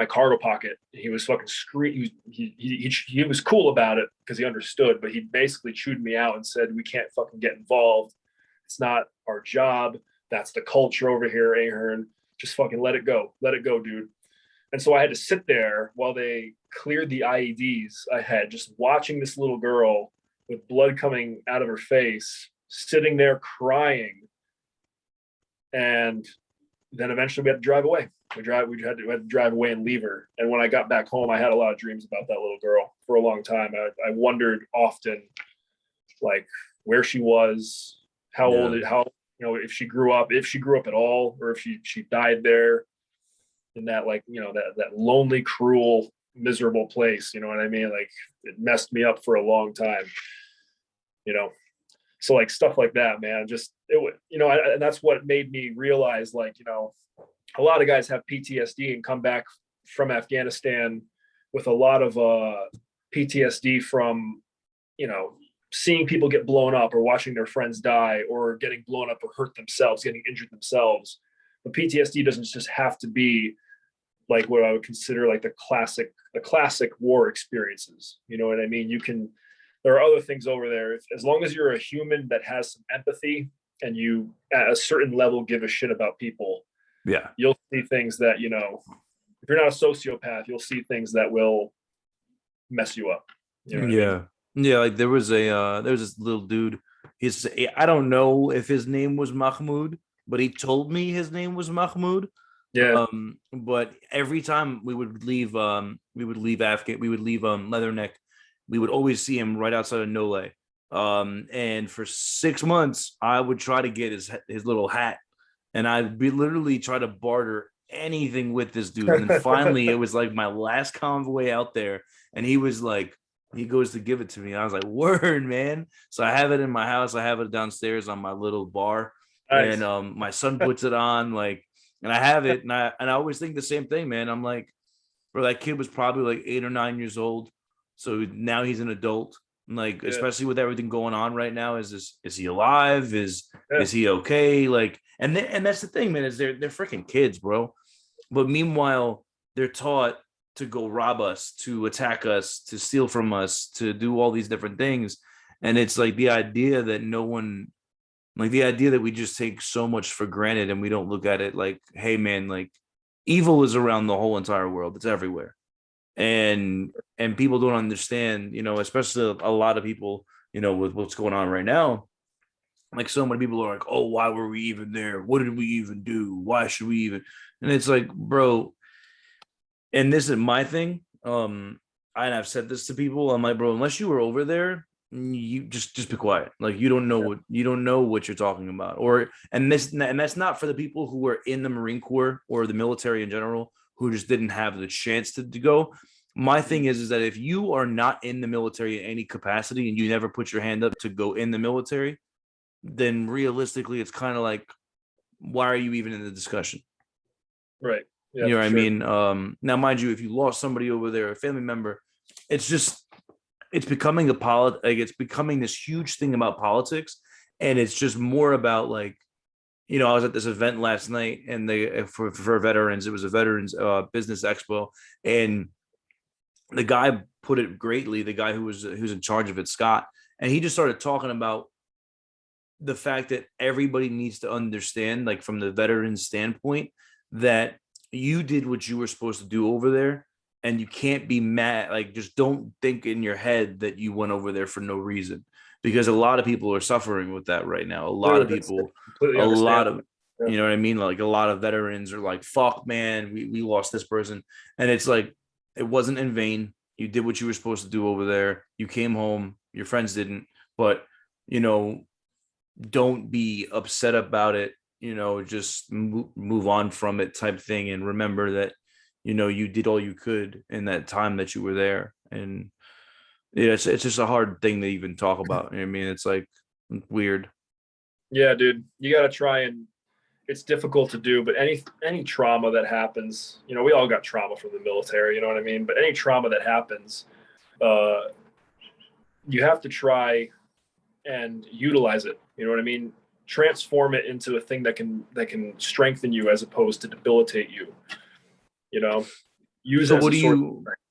cargo pocket. He was fucking screaming. He was cool about it because he understood, but he basically chewed me out and said, "We can't fucking get involved. It's not our job. That's the culture over here, Ahern. Just fucking let it go, dude." And so I had to sit there while they cleared the IEDs. I had just watching this little girl with blood coming out of her face, sitting there crying. And then eventually we had to drive away. We had to drive away and leave her. And when I got back home, I had a lot of dreams about that little girl for a long time. I wondered often, like, where she was, how old, if she grew up at all, or if she died there in that, like, that lonely, cruel, miserable place. You know what I mean? Like, it messed me up for a long time. So like stuff like that, man, just and that's what made me realize, like, a lot of guys have PTSD and come back from Afghanistan with a lot of PTSD from, seeing people get blown up or watching their friends die or getting blown up or hurt themselves, getting injured themselves. But PTSD doesn't just have to be like what I would consider like the classic war experiences. You know what I mean? There are other things over there. As long as you're a human that has some empathy and you at a certain level give a shit about people, yeah, you'll see things that, if you're not a sociopath, you'll see things that will mess you up. You know what I mean? Yeah. Like there was this little dude. I don't know if his name was Mahmoud, but he told me his name was Mahmoud. Yeah. But every time we would leave Leatherneck, we would always see him right outside of Nole. And for 6 months, I would try to get his little hat, and I'd be literally try to barter anything with this dude. And then finally, it was like my last convoy out there, and he was like, he goes to give it to me. I was like, word, man. So I have it in my house. I have it downstairs on my little bar. Nice. And my son puts it on, like, and I have it, and I always think the same thing, man. I'm like, bro, that kid was probably like 8 or 9 years old. So now he's an adult. Like, yeah. Especially with everything going on right now, is he alive? Is he okay? Like, And that's the thing, man, is they're freaking kids, bro. But meanwhile, they're taught to go rob us, to attack us, to steal from us, to do all these different things. And it's like the idea that no one, like the idea that we just take so much for granted and we don't look at it like, hey, man, like evil is around the whole entire world. It's everywhere. And people don't understand, especially a lot of people, with what's going on right now. Like so many people are like, oh, why were we even there? What did we even do? Why should we even? And it's like, bro, and this is my thing. And I've said this to people. I'm like, bro, unless you were over there, you just be quiet. Like you don't know what you're talking about. And that's not for the people who were in the Marine Corps or the military in general who just didn't have the chance to go. My thing is that if you are not in the military in any capacity and you never put your hand up to go in the military, then realistically, it's kind of like, why are you even in the discussion? Right. Yeah, You know for what I sure. mean? Now, mind you, if you lost somebody over there, a family member, it's just it's becoming it's becoming this huge thing about politics, and it's just more about like, I was at this event last night, and they for veterans, it was a veterans business expo, and the guy put it greatly. The guy who's in charge of it, Scott, and he just started talking about the fact that everybody needs to understand, like from the veteran standpoint, that you did what you were supposed to do over there, and you can't be mad. Like, just don't think in your head that you went over there for no reason, because a lot of people are suffering with that right now. A lot of Dude, that's people, completely a lot understandable. of, Yeah. you know what I mean? Like a lot of veterans are like, fuck, man, we lost this person. And it's like, it wasn't in vain. You did what you were supposed to do over there. You came home, your friends didn't, but, you know, don't be upset about it, just move on from it type thing, and remember that, you did all you could in that time that you were there. And yeah, it's just a hard thing to even talk about. I mean, it's like weird. Yeah, dude. You got to try, and it's difficult to do, but any trauma that happens, we all got trauma from the military, you know what I mean? But any trauma that happens, uh, you have to try and utilize it. You know what I mean? Transform it into a thing that can strengthen you as opposed to debilitate you. You know, use so it as what a do source.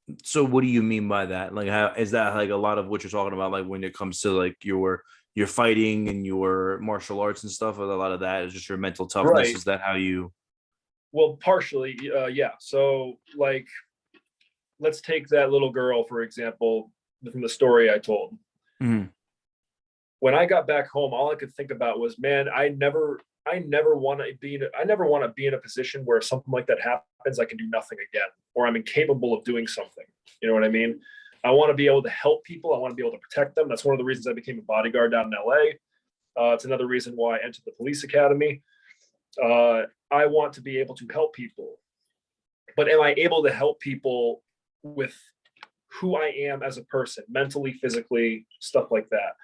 you so what do you mean by that? Like, how is that like a lot of what you're talking about, like when it comes to like your fighting and your martial arts and stuff? Or a lot of that is just your mental toughness? Right. Is that how you? Well, partially, yeah. So, like, let's take that little girl for example from the story I told. Mhm. When I got back home, all I could think about was, man, I never want to be in a position where something like that happens. I can do nothing again, or I'm incapable of doing something. You know what I mean? I want to be able to help people. I want to be able to protect them. That's one of the reasons I became a bodyguard down in LA. It's another reason why I entered the police academy. I want to be able to help people, but am I able to help people with who I am as a person, mentally, physically, stuff like that?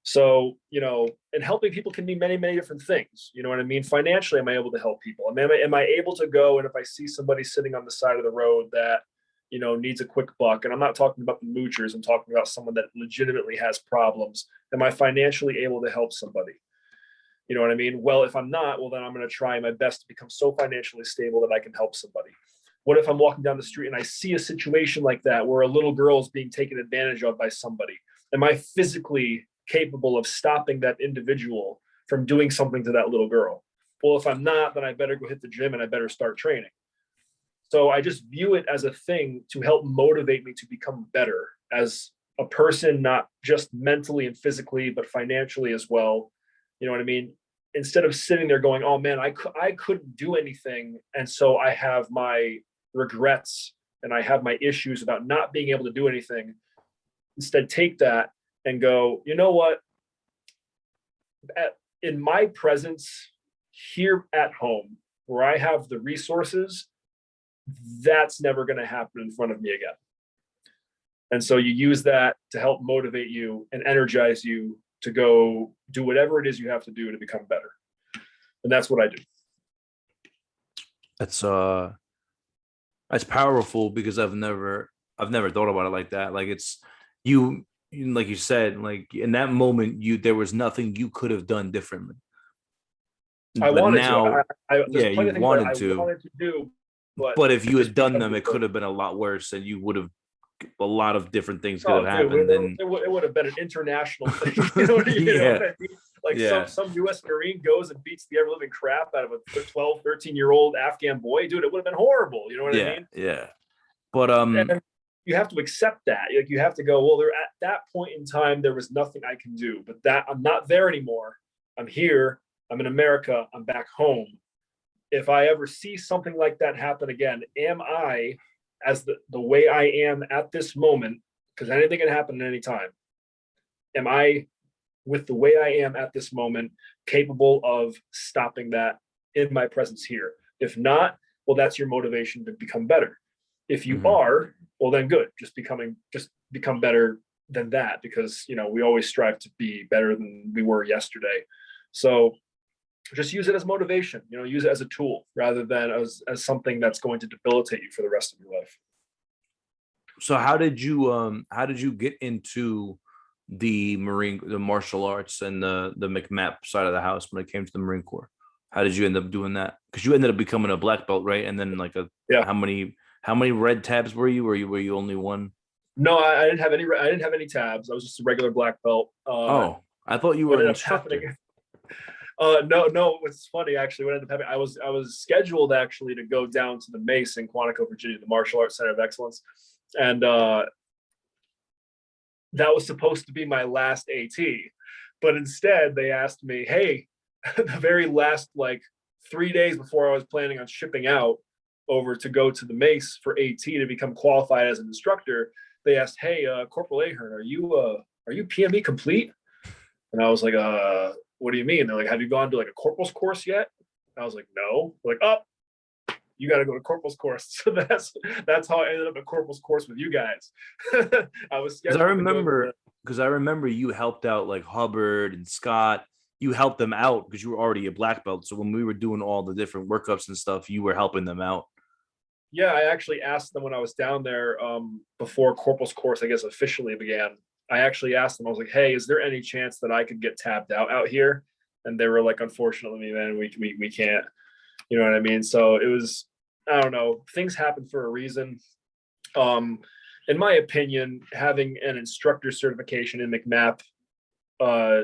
So, and helping people can be many, many different things. You know what I mean? Financially, am I able to help people? Am I able to go, and if I see somebody sitting on the side of the road that, needs a quick buck, and I'm not talking about the moochers, I'm talking about someone that legitimately has problems. Am I financially able to help somebody? You know what I mean? Well, if I'm not, well, then I'm going to try my best to become so financially stable that I can help somebody. What if I'm walking down the street and I see a situation like that where a little girl is being taken advantage of by somebody? Am I physically capable of stopping that individual from doing something to that little girl? Well, if I'm not, then I better go hit the gym and I better start training. So I just view it as a thing to help motivate me to become better as a person, not just mentally and physically, but financially as well. You know what I mean? Instead of sitting there going, oh man, I couldn't do anything. And so I have my regrets and I have my issues about not being able to do anything. Instead, take that and go, you know what? In my presence here at home, where I have the resources, that's never going to happen in front of me again. And so you use that to help motivate you and energize you to go do whatever it is you have to do to become better. And that's what I do. That's powerful, because I've never thought about it like that. Like, it's you like you said, like in that moment, there was nothing you could have done differently. I but wanted to. now, There's yeah, plenty you of things that wanted I to, wanted to do, but but if you had just done because them, of it could the have been a lot worse, and you would have a lot of different things could have oh, dude, happened. And it would have been an international thing. You know what I mean? You know yeah, what I mean? Like yeah, some U.S. Marine goes and beats the ever living crap out of a 12, 13-year-old Afghan boy, dude. It would have been horrible. You know what I yeah, mean? yeah. But And you have to accept that. Like you have to go, well, there at that point in time, there was nothing I can do, but that I'm not there anymore. I'm here. I'm in America. I'm back home. If I ever see something like that happen again, am I, as the way I am at this moment, because anything can happen at any time, am I, with the way I am at this moment, capable of stopping that in my presence here? If not, well, that's your motivation to become better. If you mhm. are, well, then good. Just become better than that, because we always strive to be better than we were yesterday. So just use it as motivation. Use it as a tool rather than as something that's going to debilitate you for the rest of your life. So how did you get into the martial arts and the MCMAP side of the house when it came to the Marine Corps? How did you end up doing that? Because you ended up becoming a black belt, right? And then like a Yeah. how many red tabs were you? Were you only one? No, I didn't have any. I didn't have any tabs. I was just a regular black belt. Oh, I thought you were What an ended up happening? instructor. No, no. What's funny actually? What ended up happening? I was scheduled actually to go down to the Mace in Quantico, Virginia, the Martial Arts Center of Excellence, and that was supposed to be my last AT, but instead they asked me, "Hey," the very last 3 days before I was planning on shipping out over to go to the Mace for AT to become qualified as an instructor, they asked, "Hey, Corporal Ahern, are you PME complete?" And I was like, "What do you mean?" They're like, "Have you gone to like a Corporals course yet?" I was like, "No." They're like, "Oh, you got to go to Corporals course." So that's how I ended up at Corporals course with you guys. I was Because I scheduled to go to remember the because I remember you helped out like Hubbard and Scott. You helped them out because you were already a black belt. So when we were doing all the different workups and stuff, you were helping them out. yeah, I actually asked them when I was down there before Corporals course, I guess, officially began. I actually asked them, I was like, "Hey, is there any chance that I could get tabbed out here?" And they were like, "Unfortunately, man, we can't." You know what I mean? So it was, I don't know, things happen for a reason. Um, in my opinion, having an instructor certification in MCMAP uh,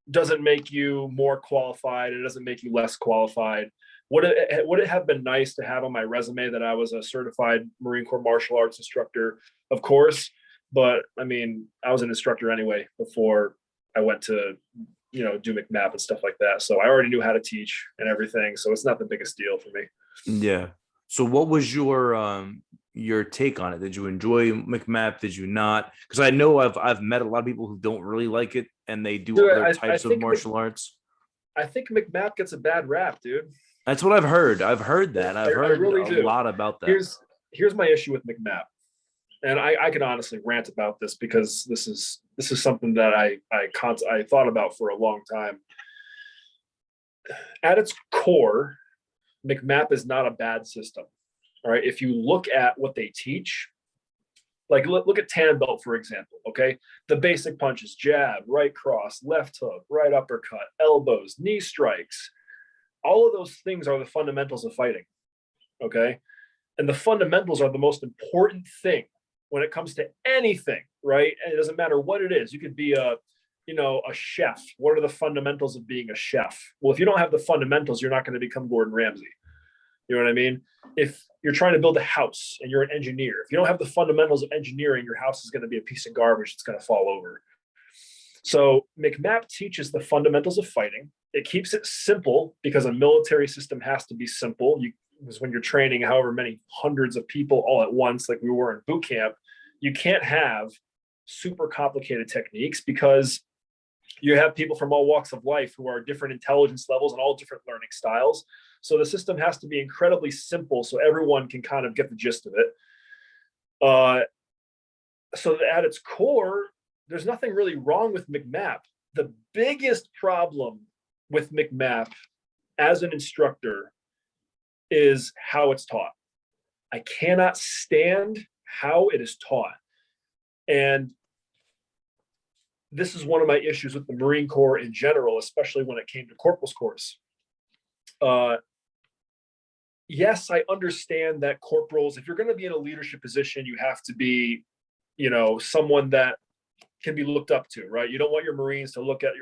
doesn't make you more qualified. It doesn't make you less qualified. Would it have been nice to have on my resume that I was a certified Marine Corps martial arts instructor? Of course, but I mean, I was an instructor anyway before I went to do MCMAP and stuff like that. So I already knew how to teach and everything. So it's not the biggest deal for me. Yeah. So what was your take on it? Did you enjoy McMap? Did you not? Because I know I've met a lot of people who don't really like it and they do Dude, other I types of think martial arts. I think McMap gets a bad rap, dude. That's what I've heard. I've heard that. I've I heard really a do. lot about that. Here's my issue with McMap, and I can honestly rant about this because this is something that I thought about for a long time. At its core, McMap is not a bad system. All right, if you look at what they teach, like look at tan belt for example. Okay, the basic punches: jab, right cross, left hook, right uppercut, elbows, knee strikes. All of those things are the fundamentals of fighting. Okay, and the fundamentals are the most important thing when it comes to anything, right? And it doesn't matter what it is. You could be a chef. What are the fundamentals of being a chef? Well, if you don't have the fundamentals, you're not going to become Gordon Ramsay. You know what I mean? If you're trying to build a house and you're an engineer, if you don't have the fundamentals of engineering, your house is going to be a piece of garbage. It's going to fall over. So McMap teaches the fundamentals of fighting. It keeps it simple because a military system has to be simple. Because when you're training however many hundreds of people all at once, like we were in boot camp, you can't have super complicated techniques because you have people from all walks of life who are different intelligence levels and all different learning styles. So the system has to be incredibly simple so everyone can kind of get the gist of it. So at its core, there's nothing really wrong with McMap. The biggest problem with McMap as an instructor is how it's taught. I cannot stand how it is taught. And this is one of my issues with the Marine Corps in general, especially when it came to Corporals Course. Uh, yes, I understand that corporals, if you're going to be in a leadership position, you have to be, someone that can be looked up to, right? You don't want your Marines to look at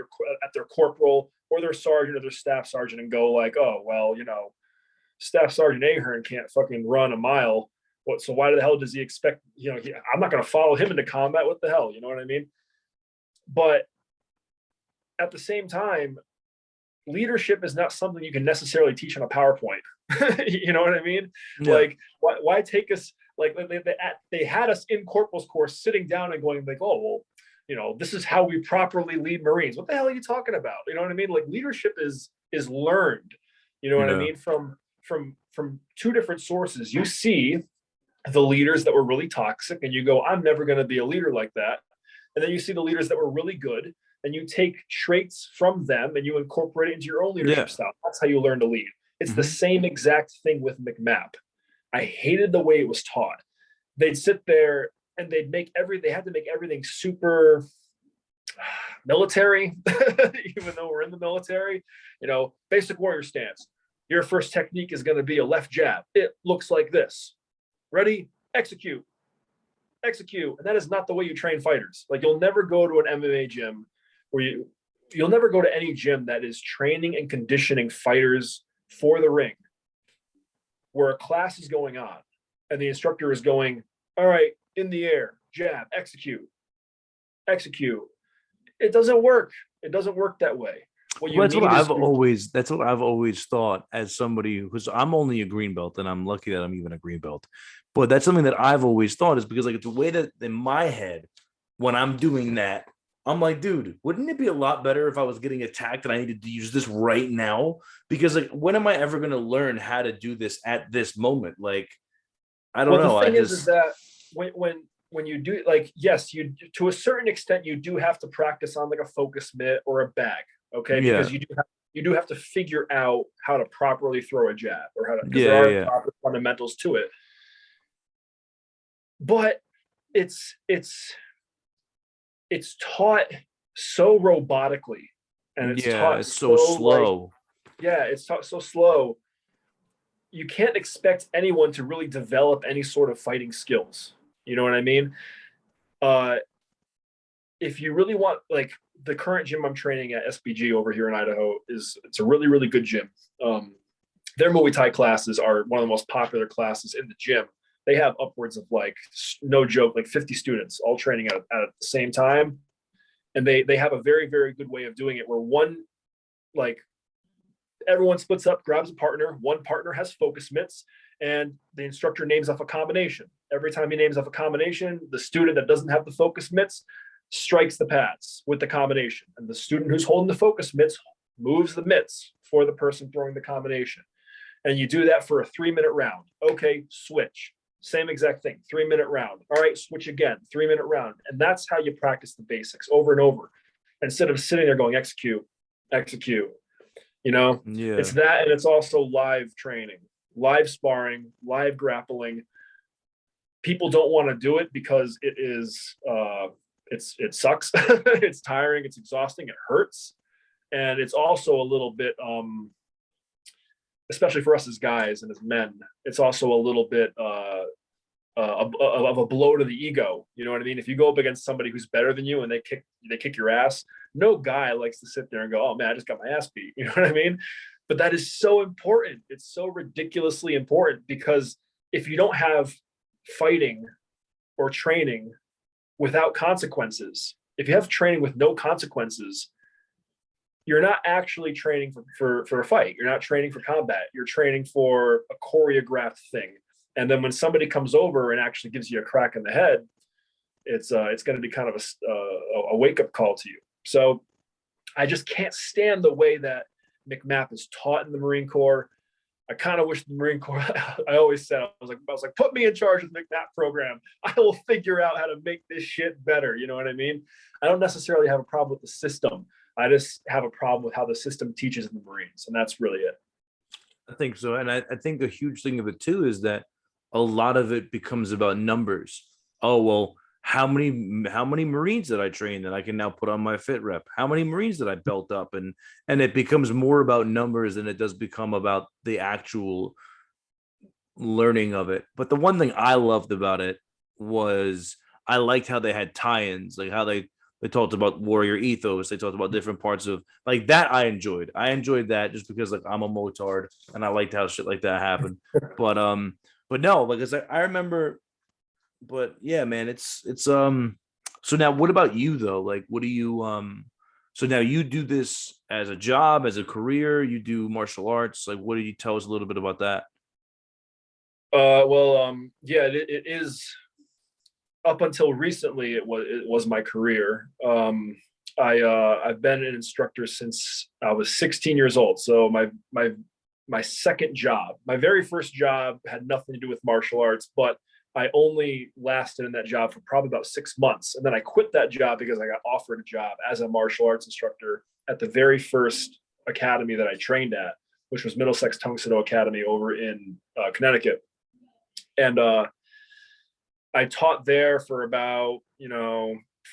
their corporal or their sergeant or their staff sergeant and go like, oh, well, Staff Sergeant Ahern can't fucking run a mile. So why the hell does he expect, I'm not going to follow him into combat. What the hell? You know what I mean? But at the same time, leadership is not something you can necessarily teach on a PowerPoint. You know what I mean? Yeah. Like, why take us, like, they had us in Corporals Course sitting down and going like, oh, well, this is how we properly lead Marines. What the hell are you talking about? You know what I mean? Like, leadership is learned, you know what I mean? From two different sources. You see the leaders that were really toxic and you go, I'm never going to be a leader like that. And then you see the leaders that were really good and you take traits from them and you incorporate it into your own leadership style. That's how you learn to lead. It's the same exact thing with MCMAP. I hated the way it was taught. They'd sit there and they had to make everything super military, even though we're in the military. Basic warrior stance. Your first technique is going to be a left jab. It looks like this. Ready? Execute. Execute. And that is not the way you train fighters. Like, you'll never go to an MMA gym where you'll never go to any gym that is training and conditioning fighters for the ring, where a class is going on and the instructor is going, all right, in the air, jab, execute. Execute. It doesn't work. It doesn't work that way. That's what I've always thought, as somebody who's, I'm only a green belt and I'm lucky that I'm even a green belt. But that's something that I've always thought, is because, like, it's a way that in my head, when I'm doing that, I'm like, dude, wouldn't it be a lot better if I was getting attacked and I needed to use this right now? Because, like, when am I ever going to learn how to do this at this moment? Like, I don't know. The thing is that when you do, like, yes, you, to a certain extent, you do have to practice on like a focus mitt or a bag. Okay. Because you do have to figure out how to properly throw a jab, or how to, because there are proper fundamentals to it. But it's taught so robotically, and it's taught so slow. It's taught so slow. You can't expect anyone to really develop any sort of fighting skills. You know what I mean? If you really want, like, the current gym I'm training at, SBG over here in Idaho, it's a really, really good gym. Their Muay Thai classes are one of the most popular classes in the gym. They have upwards of, like, no joke, like 50 students all training at the same time. And they have a very, very good way of doing it, where everyone splits up, grabs a partner. One partner has focus mitts, and the instructor names off a combination. Every time he names off a combination, the student that doesn't have the focus mitts strikes the pads with the combination. And the student who's holding the focus mitts moves the mitts for the person throwing the combination. And you do that for a 3-minute round. Okay, switch. Same exact thing, 3-minute round. All right, switch again, 3-minute round. And that's how you practice the basics over and over, instead of sitting there going, execute, execute. It's that, and it's also live training, live sparring, live grappling. People don't want to do it because it is, it sucks. It's tiring, it's exhausting, it hurts. And it's also a little bit, especially for us as guys and as men, it's also a little bit of a blow to the ego. You know what I mean? If you go up against somebody who's better than you and they kick your ass, no guy likes to sit there and go, oh man, I just got my ass beat. You know what I mean? But that is so important. It's so ridiculously important, because if you don't have fighting or training without consequences, if you have training with no consequences, you're not actually training for a fight. You're not training for combat. You're training for a choreographed thing. And then when somebody comes over and actually gives you a crack in the head, it's going to be kind of a wake-up call to you. So I just can't stand the way that MCMAP is taught in the Marine Corps. I kind of wish the Marine Corps, I always said, I was like, put me in charge of the MCMAP program. I will figure out how to make this shit better. You know what I mean? I don't necessarily have a problem with the system. I just have a problem with how the system teaches in the Marines. And that's really it. I think so. And I think a huge thing of it too is that a lot of it becomes about numbers. Oh, well, how many Marines did I train that I can now put on my fit rep? How many Marines did I belt up? And it becomes more about numbers than it does become about the actual learning of it. But the one thing I loved about it was I liked how they had tie-ins, like how they talked about warrior ethos. They talked about different parts of like that. I enjoyed. I enjoyed that just because like I'm a motard and I liked how shit like that happened. But no, like I remember. But yeah, man, it's. So now, what about you though? Like, what do you So now you do this as a job, as a career. You do martial arts. Like, what do you tell us a little bit about that? Yeah, it is. Up until recently, it was my career. I've been an instructor since I was 16 years old. So my second job, my very first job, had nothing to do with martial arts, but I only lasted in that job for probably about 6 months, and then I quit that job because I got offered a job as a martial arts instructor at the very first academy that I trained at, which was Middlesex Tungsten Academy over in Connecticut. And I taught there for about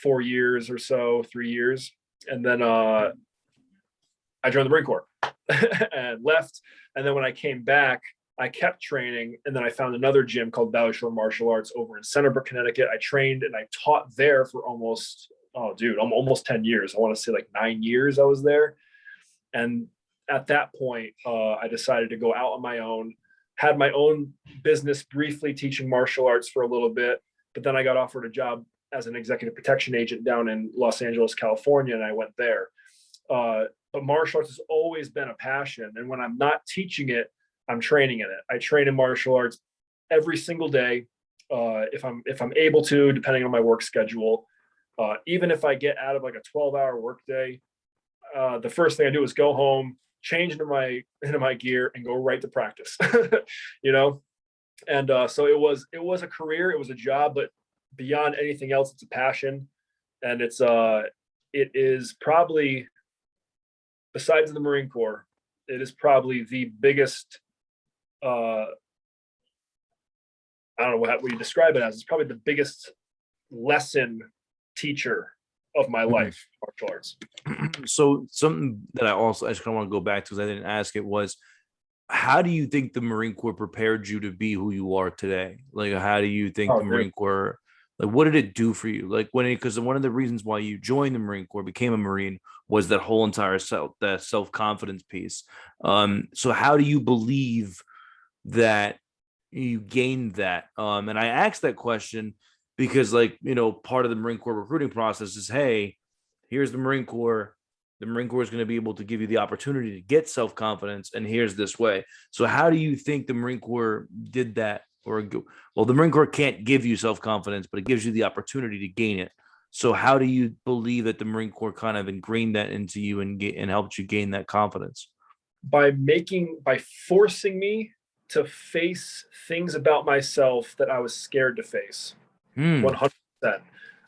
4 years or so, 3 years, and then I joined the Marine Corps and left. And then when I came back, I kept training, and then I found another gym called Valley Shore Martial Arts over in Centerbrook, Connecticut. I trained and I taught there for almost 10 years. I want to say like 9 years I was there. And at that point, I decided to go out on my own, had my own business briefly teaching martial arts for a little bit, but then I got offered a job as an executive protection agent down in Los Angeles, California, and I went there. But martial arts has always been a passion. And when I'm not teaching it, I'm training in it. I train in martial arts every single day, if I'm able to, depending on my work schedule. Even if I get out of like a 12-hour workday, the first thing I do is go home, change into my gear, and go right to practice. you know, and so it was a career, it was a job, but beyond anything else, it's a passion, and it is probably, besides the Marine Corps, it is probably the biggest. I don't know what you describe it as. It's probably the biggest lesson teacher of my life, martial arts. So something that I just kind of want to go back to because I didn't ask it was, how do you think the Marine Corps prepared you to be who you are today? Like, how do you think Oh, the dude. Marine Corps, like, what did it do for you? Like, because one of the reasons why you joined the Marine Corps, became a Marine, was that whole entire self confidence piece. So how do you believe that you gained that? And I asked that question because, like, part of the Marine Corps recruiting process is, hey, here's the Marine Corps. The Marine Corps is going to be able to give you the opportunity to get self-confidence, and here's this way. So how do you think the Marine Corps did that? Well, the Marine Corps can't give you self-confidence, but it gives you the opportunity to gain it. So how do you believe that the Marine Corps kind of ingrained that into you and helped you gain that confidence? By forcing me to face things about myself that I was scared to face. Hmm. 100%. What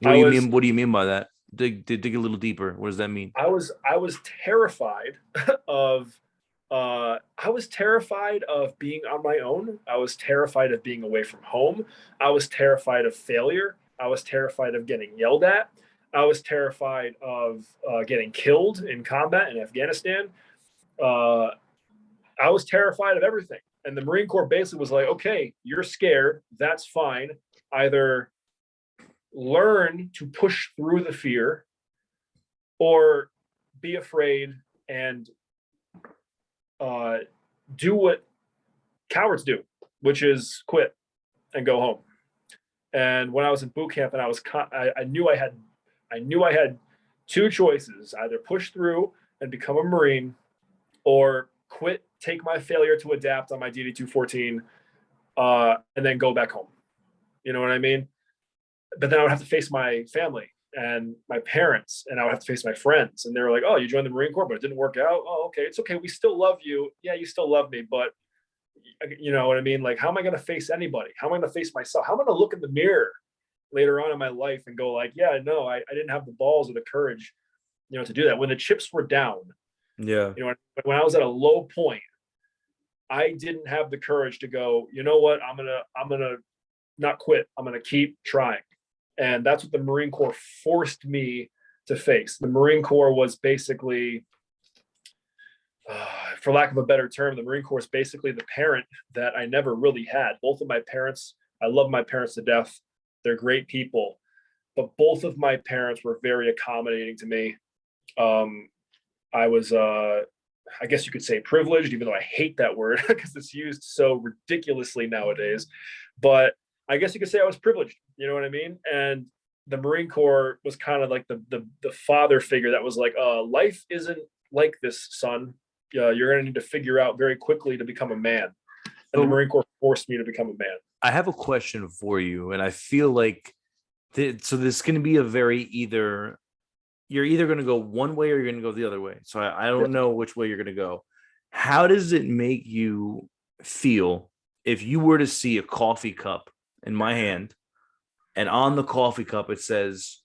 do you mean? What do you mean by that? Dig a little deeper. What does that mean? I was terrified of I was terrified of being on my own. I was terrified of being away from home. I was terrified of failure. I was terrified of getting yelled at. I was terrified of getting killed in combat in Afghanistan. Uh, I was terrified of everything. And the Marine Corps basically was like, okay, you're scared. That's fine. Either learn to push through the fear or be afraid and do what cowards do, which is quit and go home. And when I was in boot camp, and I knew I had two choices: either push through and become a Marine, or quit, take my failure to adapt on my DD 214, and then go back home. You know what I mean? But then I would have to face my family and my parents, and I would have to face my friends. And they were like, "Oh, you joined the Marine Corps, but it didn't work out. Oh, okay, it's okay. We still love you. Yeah, you still love me, but you know what I mean? Like, how am I going to face anybody? How am I going to face myself? How am I going to look in the mirror later on in my life and go like, yeah, no, I didn't have the balls or the courage, to do that when the chips were down. Yeah. When I was at a low point, I didn't have the courage to go, you know what? I'm gonna not quit. I'm gonna keep trying. And that's what the Marine Corps forced me to face. The Marine Corps was basically, for lack of a better term, the Marine Corps is basically the parent that I never really had. Both of my parents, I love my parents to death. They're great people, but both of my parents were very accommodating to me. I was, I guess you could say privileged, even though I hate that word because it's used so ridiculously nowadays. But I guess you could say I was privileged. You know what I mean? And the Marine Corps was kind of like the father figure that was like, life isn't like this, son. You're going to need to figure out very quickly to become a man. And the Marine Corps forced me to become a man. I have a question for you, and I feel like so this is going to be a very you're either going to go one way or you're going to go the other way. So I don't know which way you're going to go. How does it make you feel if you were to see a coffee cup in my hand, and on the coffee cup it says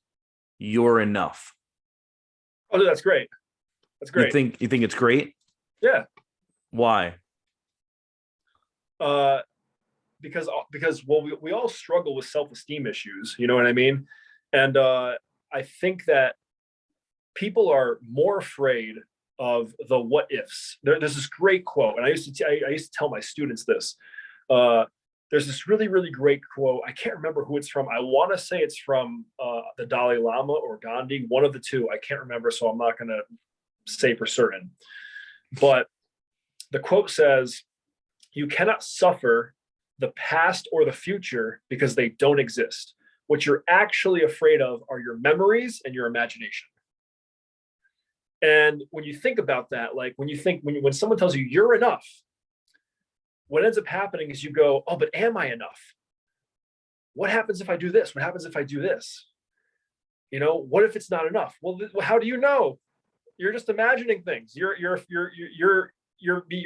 "You're enough"? Oh, that's great. That's great. You think it's great? Yeah. Why? Because well, we all struggle with self-esteem issues. You know what I mean? And I think that people are more afraid of the what ifs. There's this great quote, and I used to tell my students this. There's this really, really great quote. I can't remember who it's from. I want to say it's from the Dalai Lama or Gandhi, one of the two. I can't remember, so I'm not going to say for certain. But the quote says, "You cannot suffer the past or the future because they don't exist. What you're actually afraid of are your memories and your imagination." And when you think about that, like when someone tells you you're enough, what ends up happening is you go, oh, but am I enough? What happens if I do this? What happens if I do this? You know, what if it's not enough? Well, how do you know? You're just imagining things. You're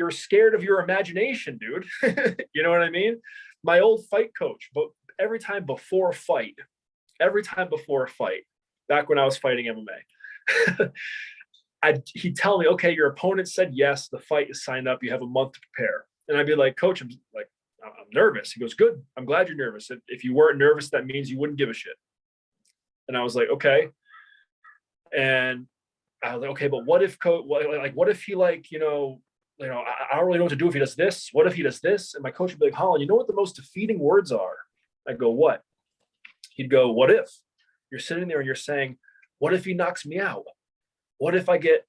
scared of your imagination, dude. You know what I mean? My old fight coach, but every time before a fight, back when I was fighting MMA, he'd tell me, okay, your opponent said yes, the fight is signed up, you have a month to prepare. And I'd be like, coach, I'm nervous. He goes, good, I'm glad you're nervous. If you weren't nervous, that means you wouldn't give a shit. And I was like, okay. And I was like, okay, but what if what if he I don't really know what to do if he does this. What if he does this? And my coach would be like, Holland, you know what the most defeating words are? I go, what? He'd go, what if? You're sitting there and you're saying, what if he knocks me out? What if I get,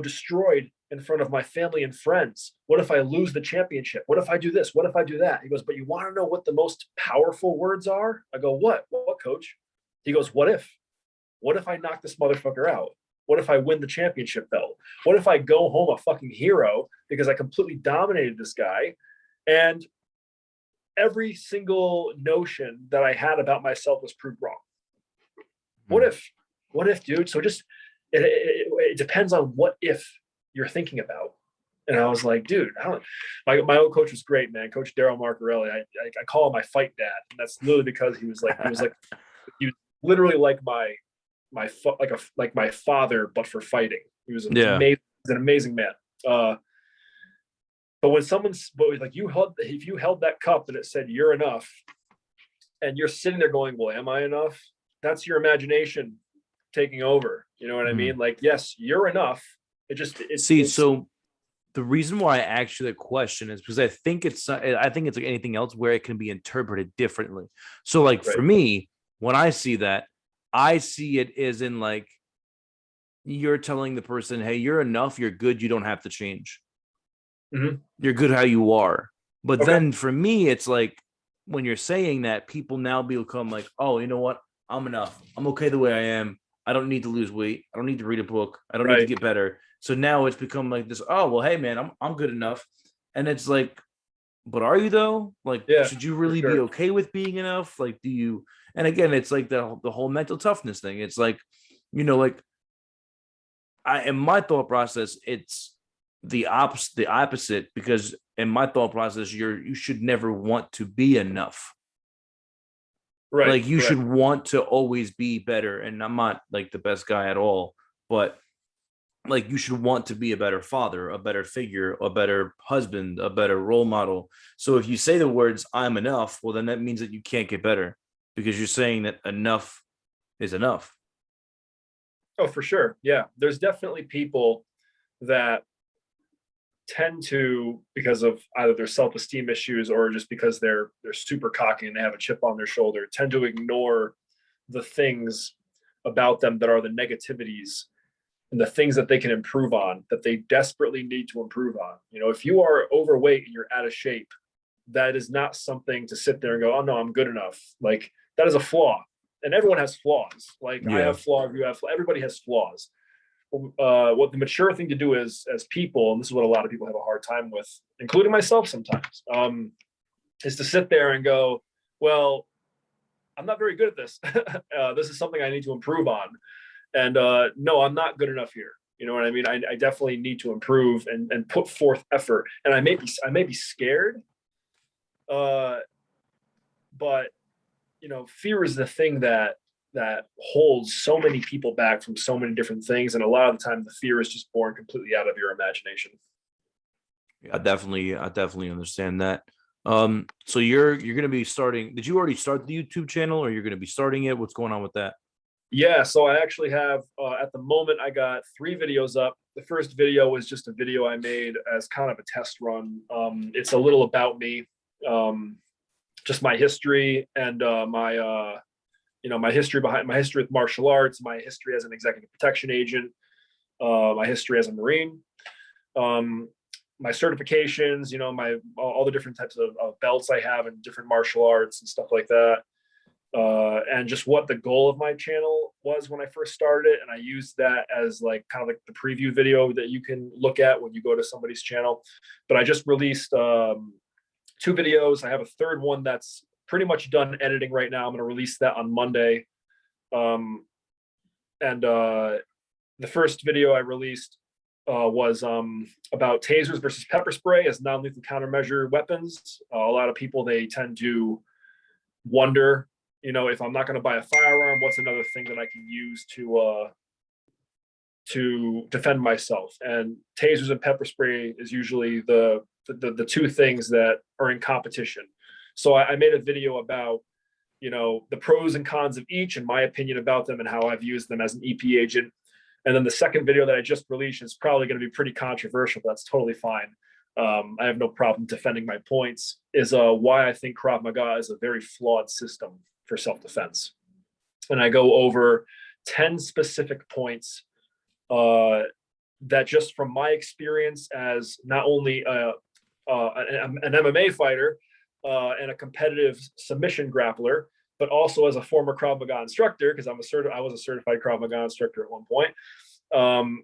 destroyed in front of my family and friends? What if I lose the championship? What if I do this? What if I do that? He goes, but you want to know what the most powerful words are? I go, what? What, coach? He goes, what if? What if I knock this motherfucker out? What if I win the championship belt? What if I go home a fucking hero because I completely dominated this guy? And every single notion that I had about myself was proved wrong. What if, dude? So just, it depends on what if you're thinking about. And I was like, dude, my old coach was great, man. Coach Daryl Marcarelli. I call him my fight dad. And that's literally because he was literally like my father, but for fighting. He was amazing. He's an amazing man. But when if you held that cup and it said you're enough, and you're sitting there going, well, am I enough? That's your imagination taking over. You know what I mean? Like, yes, you're enough. So the reason why I asked you that question is because I think it's like anything else where it can be interpreted differently. So like for me, when I see that, I see it as in like, you're telling the person, hey, you're enough, you're good, you don't have to change. Mm-hmm. You're good how you are. But then for me, it's like, when you're saying that, people now become like, oh, you know what? I'm enough. I'm okay the way I am. I don't need to lose weight. I don't need to read a book. I don't need to get better. So now it's become like this, oh, well, hey, man, I'm good enough. And it's like, but are you though? Like, should you really be okay with being enough? Like, do you? And again, it's like the whole mental toughness thing. It's like, in my thought process, it's the opposite, because in my thought process, you should never want to be enough. Right. Like you should want to always be better. And I'm not like the best guy at all, but like you should want to be a better father, a better figure, a better husband, a better role model. So if you say the words, I'm enough, well, then that means that you can't get better, because you're saying that enough is enough. Oh, for sure. Yeah. There's definitely people that tend to, because of either their self-esteem issues or just because they're super cocky and they have a chip on their shoulder, tend to ignore the things about them that are the negativities and the things that they can improve on, that they desperately need to improve on. You know, if you are overweight and you're out of shape, that is not something to sit there and go, oh no, I'm good enough. Like, that is a flaw. And everyone has flaws. Like, I Yeah. have flaws, you have flaws, everybody has flaws. What the mature thing to do is, as people, and this is what a lot of people have a hard time with, including myself sometimes, is to sit there and go, well, I'm not very good at this. This is something I need to improve on. And no, I'm not good enough here. You know what I mean? I definitely need to improve and put forth effort. And I may be scared, but you know, fear is the thing that holds so many people back from so many different things. And a lot of the time, the fear is just born completely out of your imagination. I definitely understand that. So you're going to be starting. Did you already start the YouTube channel, or you're going to be starting it? What's going on with that? Yeah, so I actually have, at the moment, I got 3 videos up. The first video was just a video I made as kind of a test run. It's a little about me, just my history and my history with martial arts, my history as an executive protection agent, my history as a Marine, my certifications, my all the different types of belts I have in different martial arts and stuff like that. And just what the goal of my channel was when I first started it. And I used that as like kind of like the preview video that you can look at when you go to somebody's channel. But I just released 2 videos. I have a third one that's pretty much done editing right now. I'm going to release that on Monday. And the first video I released was about tasers versus pepper spray as non-lethal countermeasure weapons. A lot of people, they tend to wonder, if I'm not going to buy a firearm, what's another thing that I can use to defend myself? And tasers and pepper spray is usually the 2 things that are in competition. So I made a video about, the pros and cons of each and my opinion about them and how I've used them as an EP agent. And then the second video that I just released is probably going to be pretty controversial, but that's totally fine. I have no problem defending my points, is why I think Krav Maga is a very flawed system for self-defense. And I go over 10 specific points that just from my experience as not only an MMA fighter and a competitive submission grappler, but also as a former Krav Maga instructor, because I was a certified Krav Maga instructor at one point,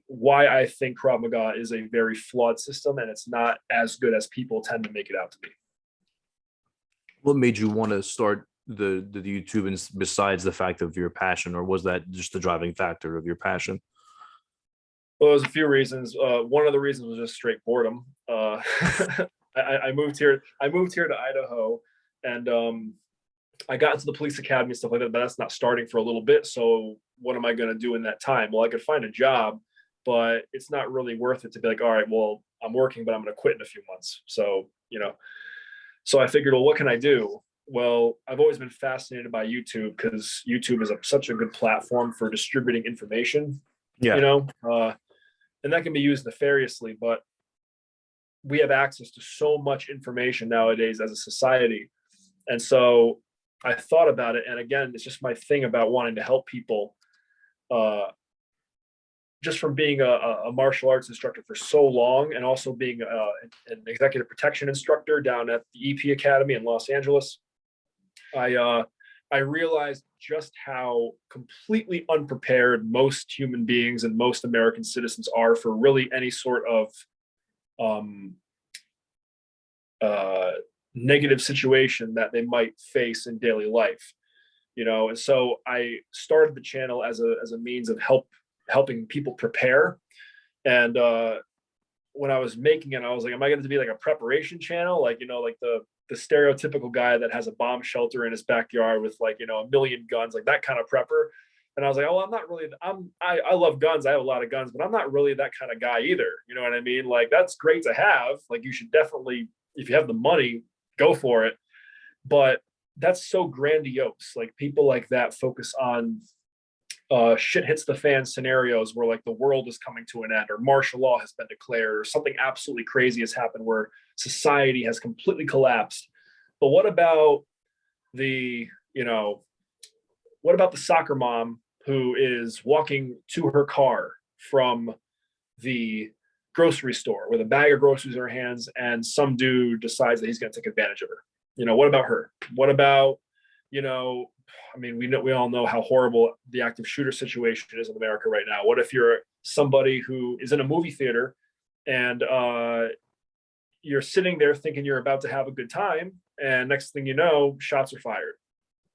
why I think Krav Maga is a very flawed system and it's not as good as people tend to make it out to be. What made you want to start the YouTube, and besides the fact of your passion, or was that just the driving factor of your passion? Well, there's a few reasons. One of the reasons was just straight boredom. I moved here to Idaho, and I got into the police academy and stuff like that, but that's not starting for a little bit. So what am I going to do in that time? Well, I could find a job, but it's not really worth it to be like, all right, well, I'm working, but I'm going to quit in a few months. So, so I figured, well, what can I do? Well, I've always been fascinated by YouTube because YouTube is such a good platform for distributing information, Yeah. And that can be used nefariously, but we have access to so much information nowadays as a society. And so I thought about it. And again, it's just my thing about wanting to help people. Just from being a martial arts instructor for so long, and also being an executive protection instructor down at the EP Academy in Los Angeles, I realized just how completely unprepared most human beings and most American citizens are for really any sort of negative situation that they might face in daily life, and so I started the channel as a means of helping people prepare. And when I was making it, I was like, am I going to be like a preparation channel, like like the stereotypical guy that has a bomb shelter in his backyard with like a million guns, like that kind of prepper? And I was like, oh, I'm not really, I love guns, I have a lot of guns, but I'm not really that kind of guy either. You know what I mean? Like, that's great to have, like, you should definitely, if you have the money, go for it. But that's so grandiose. Like people like that focus on shit hits the fan scenarios where like the world is coming to an end or martial law has been declared or something absolutely crazy has happened where society has completely collapsed. But what about the, what about the soccer mom who is walking to her car from the grocery store with a bag of groceries in her hands and some dude decides that he's going to take advantage of her? What about her? What about, we all know how horrible the active shooter situation is in America right now. What if you're somebody who is in a movie theater and you're sitting there thinking you're about to have a good time, and next thing you know, shots are fired?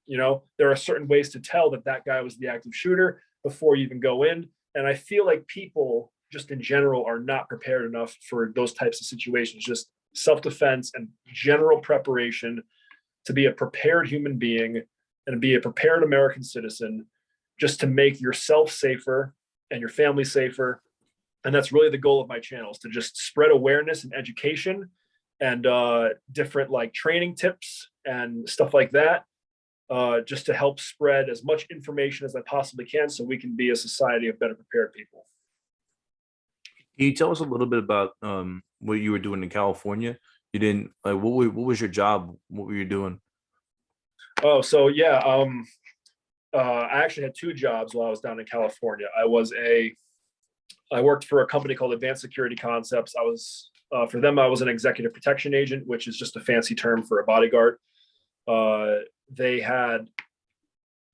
There are certain ways to tell that that guy was the active shooter before you even go in. And I feel like people just in general are not prepared enough for those types of situations, just self-defense and general preparation to be a prepared human being and be a prepared American citizen, just to make yourself safer and your family safer. And that's really the goal of my channel, is to just spread awareness and education and different like training tips and stuff like that, just to help spread as much information as I possibly can so we can be a society of better prepared people. Can you tell us a little bit about what you were doing in California? You didn't like what was your job? What were you doing? Oh, so yeah, I actually had two jobs while I was down in California. I worked for a company called Advanced Security Concepts. For them, I was an executive protection agent, which is just a fancy term for a bodyguard. They had,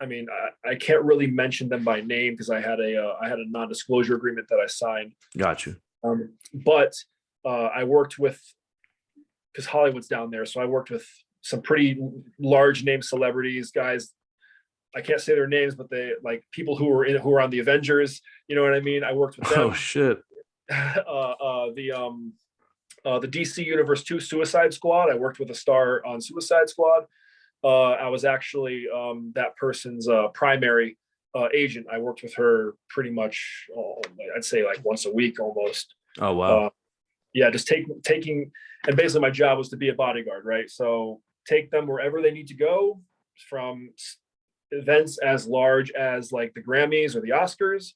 I can't really mention them by name because I had a non-disclosure agreement that I signed. Got you. But I worked with, because Hollywood's down there, so I worked with some pretty large name celebrities, guys. I can't say their names, but they like people who were on the Avengers. You know what I mean? I worked with them. Oh shit. The DC Universe 2 Suicide Squad. I worked with a star on Suicide Squad. I was actually that person's primary agent. I worked with her pretty much, I'd say like once a week almost. Oh wow. Yeah, just taking, and basically my job was to be a bodyguard, right? So take them wherever they need to go, from events as large as like the Grammys or the Oscars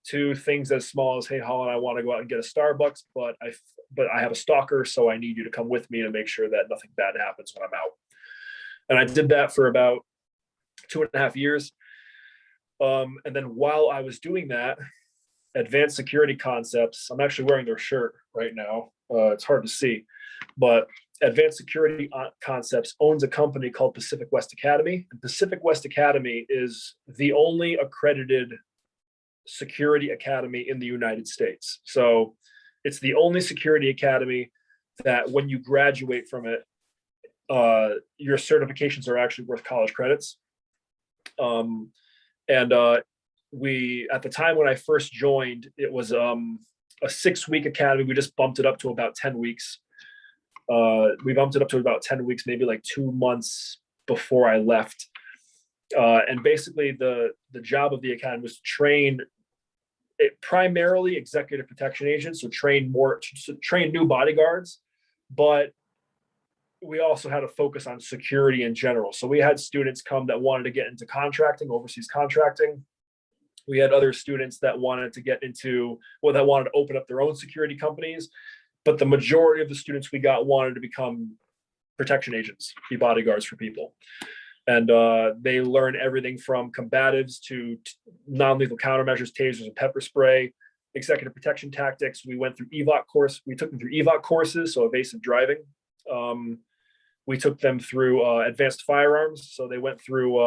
to things as small as, hey, Holland, I want to go out and get a Starbucks, but I have a stalker, so I need you to come with me to make sure that nothing bad happens when I'm out. And I did that for about 2.5 years. And then while I was doing that, Advanced Security Concepts, I'm actually wearing their shirt right now. It's hard to see, but Advanced Security Concepts owns a company called Pacific West Academy. And Pacific West Academy is the only accredited security academy in the United States. So it's the only security academy that when you graduate from it, your certifications are actually worth college credits. We, at the time when I first joined, it was a 6-week academy. We just bumped it up to about 10 weeks. We bumped it up to about 10 weeks, maybe like 2 months before I left. And basically the job of the academy was to train primarily executive protection agents, so train new bodyguards, but we also had a focus on security in general. So we had students come that wanted to get into contracting, overseas contracting. We had other students that wanted to get into, that wanted to open up their own security companies. But the majority of the students we got wanted to become protection agents, be bodyguards for people. And they learn everything from combatives to non-lethal countermeasures, tasers and pepper spray, executive protection tactics. We went through EVOC course. We took them through EVOC courses, so evasive driving. We took them through advanced firearms. So they went through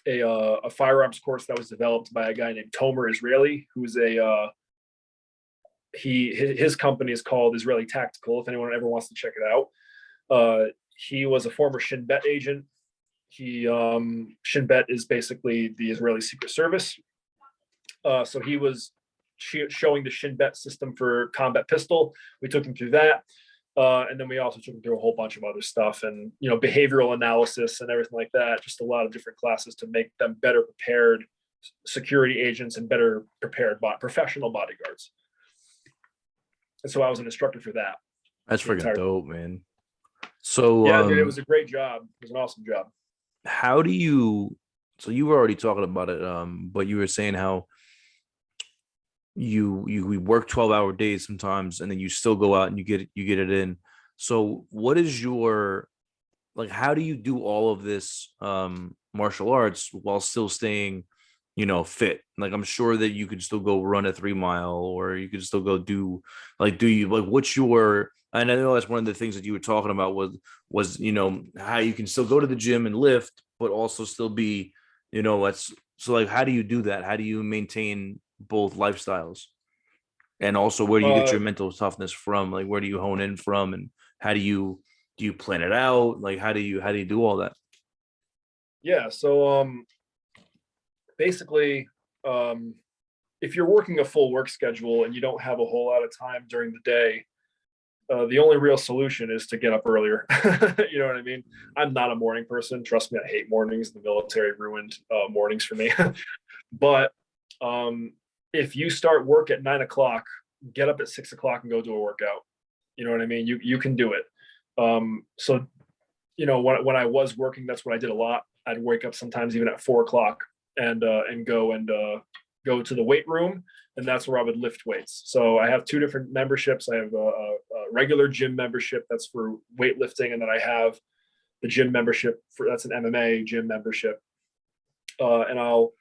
a firearms course that was developed by a guy named Tomer Israeli, who's his company is called Israeli Tactical, if anyone ever wants to check it out. He was a former Shin Bet agent. Shin Bet is basically the Israeli Secret Service. So he was showing the Shin Bet system for combat pistol. We took him through that. And then we also took them through a whole bunch of other stuff and, behavioral analysis and everything like that. Just a lot of different classes to make them better prepared security agents and better prepared professional bodyguards. And so I was an instructor for that. That's freaking dope, man. So Yeah, dude, it was a great job. It was an awesome job. how do you, so you were already talking about it, but you were saying how you work 12-hour days sometimes and then you still go out and you get it in. So what is your, like, how do you do all of this martial arts while still staying, fit? Like, I'm sure that you could still go run a 3 mile, or you could still go do, like, do you, like, what's your, and I know that's one of the things that you were talking about was how you can still go to the gym and lift but also still be, that's, so, like, how do you do that? How do you maintain both lifestyles? And also, where do you get Uh, your mental toughness from? Like, where do you hone in from, and how do you plan it out? Like, how do you do all that? yeah. So basically, um, if you're working a full work schedule and you don't have a whole lot of time during the day, the only real solution is to get up earlier. You know what I mean? I'm not a morning person. Trust me, I hate mornings. The military ruined mornings for me. But if you start work at 9 o'clock, get up at 6 o'clock and go do a workout. You know what I mean? You can do it. So when I was working, that's what I did a lot. I'd wake up sometimes even at 4 o'clock and go to the weight room, and that's where I would lift weights. So I have two different memberships. I have a regular gym membership that's for weightlifting, and then I have the gym membership for that's an MMA gym membership. And I'll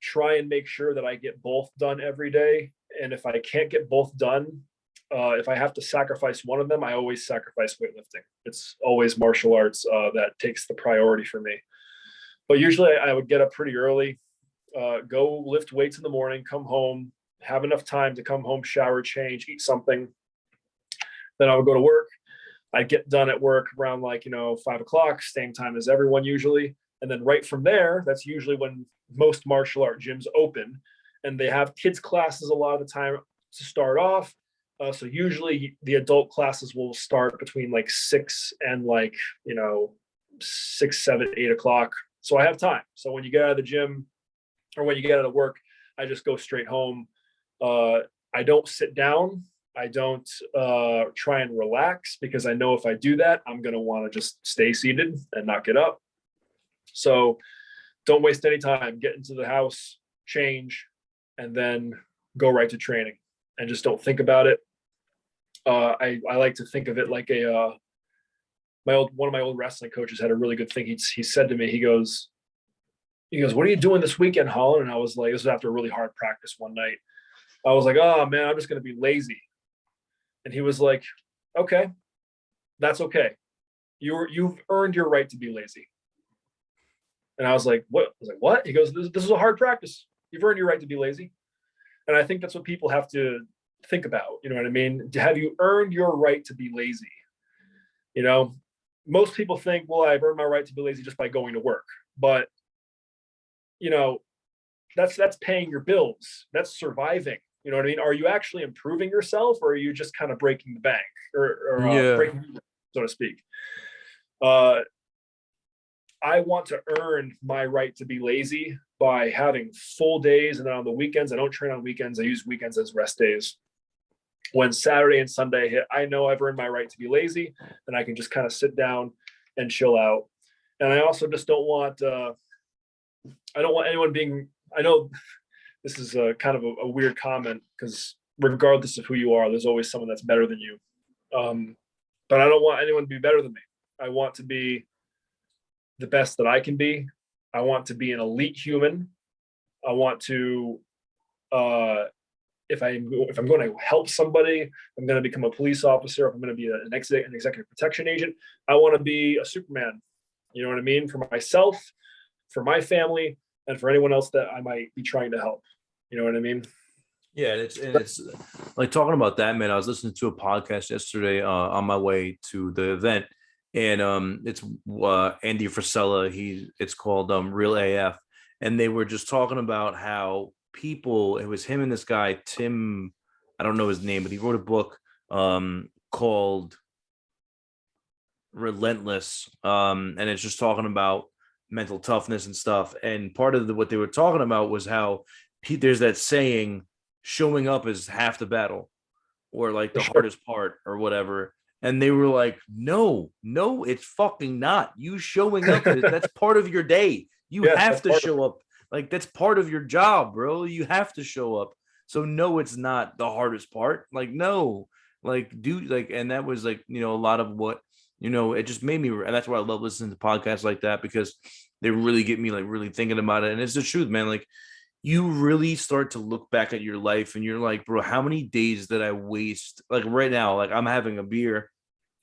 try and make sure that I get both done every day. And if I can't get both done, if I have to sacrifice one of them, I always sacrifice weightlifting. It's always martial arts that takes the priority for me. But usually I would get up pretty early, go lift weights in the morning, come home, have enough time to come home, shower, change, eat something. Then I would go to work. I'd get done at work around 5 o'clock, same time as everyone usually. And then right from there, that's usually when most martial art gyms open, and they have kids classes a lot of the time to start off. So usually the adult classes will start between like 6 and 6, 7, 8 o'clock. So I have time. So when you get out of the gym or when you get out of work, I just go straight home. I don't sit down. I don't try and relax, because I know if I do that, I'm going to want to just stay seated and not get up. So don't waste any time. Get into the house, change, and then go right to training, and just don't think about it. I like to think of it like one of my old wrestling coaches had a really good thing. He said to me, he goes, "What are you doing this weekend, Holland?" And I was like, this was after a really hard practice one night. I was like, "Oh man, I'm just going to be lazy." And he was like, "Okay, that's okay. You've earned your right to be lazy." And I was like, "What?" I was like, "What?" He goes, "This is a hard practice. You've earned your right to be lazy." And I think that's what people have to think about. You know what I mean? Have you earned your right to be lazy? You know, most people think, well, I've earned my right to be lazy just by going to work. But, you know, that's paying your bills. That's surviving. You know what I mean? Are you actually improving yourself, or are you just kind of breaking the bank, or Yeah. breaking, so to speak? Uh, I want to earn my right to be lazy by having full days, and then on the weekends, I don't train on weekends. I use weekends as rest days. When Saturday and Sunday hit, I know I've earned my right to be lazy, and I can just kind of sit down and chill out. And I also just don't want I don't want anyone being. I know this is kind of a weird comment, because regardless of who you are, there's always someone that's better than you. But I don't want anyone to be better than me. I want to be the best that I can be. I want to be an elite human. I want to, if I'm going to help somebody, I'm going to become a police officer. If I'm going to be an executive protection agent, I want to be a Superman. You know what I mean? For myself, for my family, and for anyone else that I might be trying to help. You know what I mean? Yeah, and it's like, talking about that, man. I was listening to a podcast yesterday on my way to the event, and it's Andy Frisella. It's called Real AF, and they were just talking about how people. It was him and this guy Tim. I don't know his name, but he wrote a book called Relentless, and it's just talking about mental toughness and stuff. And part of what they were talking about was how there's that saying, showing up is half the battle, or like For the sure. hardest part, or whatever. And they were like, no, it's fucking not. You showing up, that's part of your day. You Yeah, have that's to part of it. show up. Like, that's part of your job, bro. You have to show up. So no, it's not the hardest part. Like, no, like, dude, like, and that was like, a lot of what, it just made me, and that's why I love listening to podcasts like that, because they really get me like really thinking about it. And it's the truth, man. Like, you really start to look back at your life and you're like, bro, how many days did I waste? Like right now, like I'm having a beer,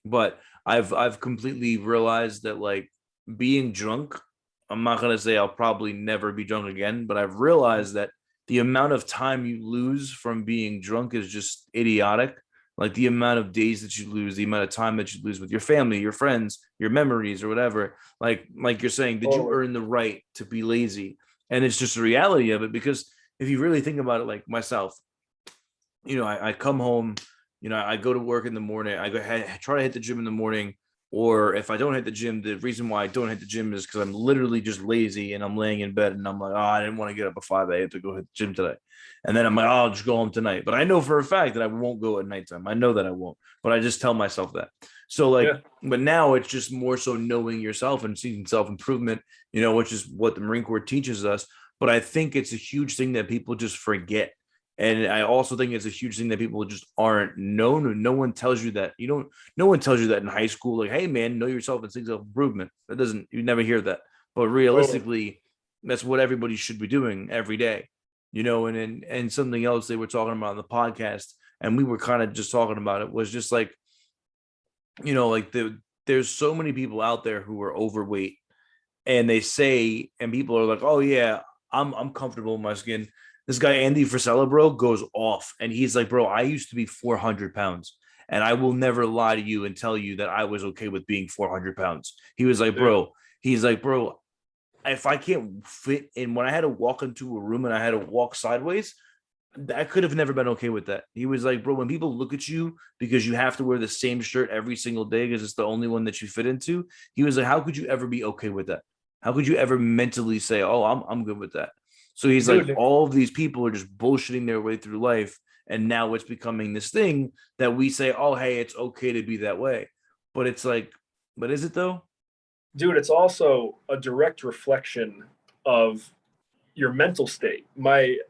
but I've completely realized that like being drunk, I'm not gonna say I'll probably never be drunk again, but I've realized that the amount of time you lose from being drunk is just idiotic. Like the amount of days that you lose, the amount of time that you lose with your family, your friends, your memories, or whatever. Like you're saying, did you Totally. earn the right to be lazy? And it's just the reality of it, because if you really think about it, like myself, I come home, I go to work in the morning. Try to hit the gym in the morning. Or if I don't hit the gym, the reason why I don't hit the gym is because I'm literally just lazy and I'm laying in bed and I'm like, oh, I didn't want to get up at 5 a.m. to go hit the gym today. And then I'm like, oh, I'll just go home tonight. But I know for a fact that I won't go at nighttime. I know that I won't, but I just tell myself that. So like, Yeah. but now it's just more so knowing yourself and seeing self-improvement, which is what the Marine Corps teaches us. But I think it's a huge thing that people just forget. And I also think it's a huge thing that people just aren't known. No one tells you that. No one tells you that in high school. Like, hey man, know yourself and seek self-improvement. You never hear that. But Totally. realistically, that's what everybody should be doing every day. And something else they were talking about on the podcast, and we were kind of just talking about it, was just like, like there's so many people out there who are overweight, and they say, and people are like, oh yeah, I'm comfortable in my skin. This guy Andy Frisella, bro, goes off, and he's like, bro, I used to be 400 pounds, and I will never lie to you and tell you that I was okay with being 400 pounds. He was like, Yeah. bro, if I can't fit in, when I had to walk into a room and I had to walk sideways, I could have never been okay with that. He was like, bro, when people look at you because you have to wear the same shirt every single day because it's the only one that you fit into, he was like, how could you ever be okay with that? How could you ever mentally say, oh, I'm good with that? So he's like, Dude, all of these people are just bullshitting their way through life. And now it's becoming this thing that we say, oh, hey, it's okay to be that way. But it's like, but is it though? it's also a direct reflection of your mental state.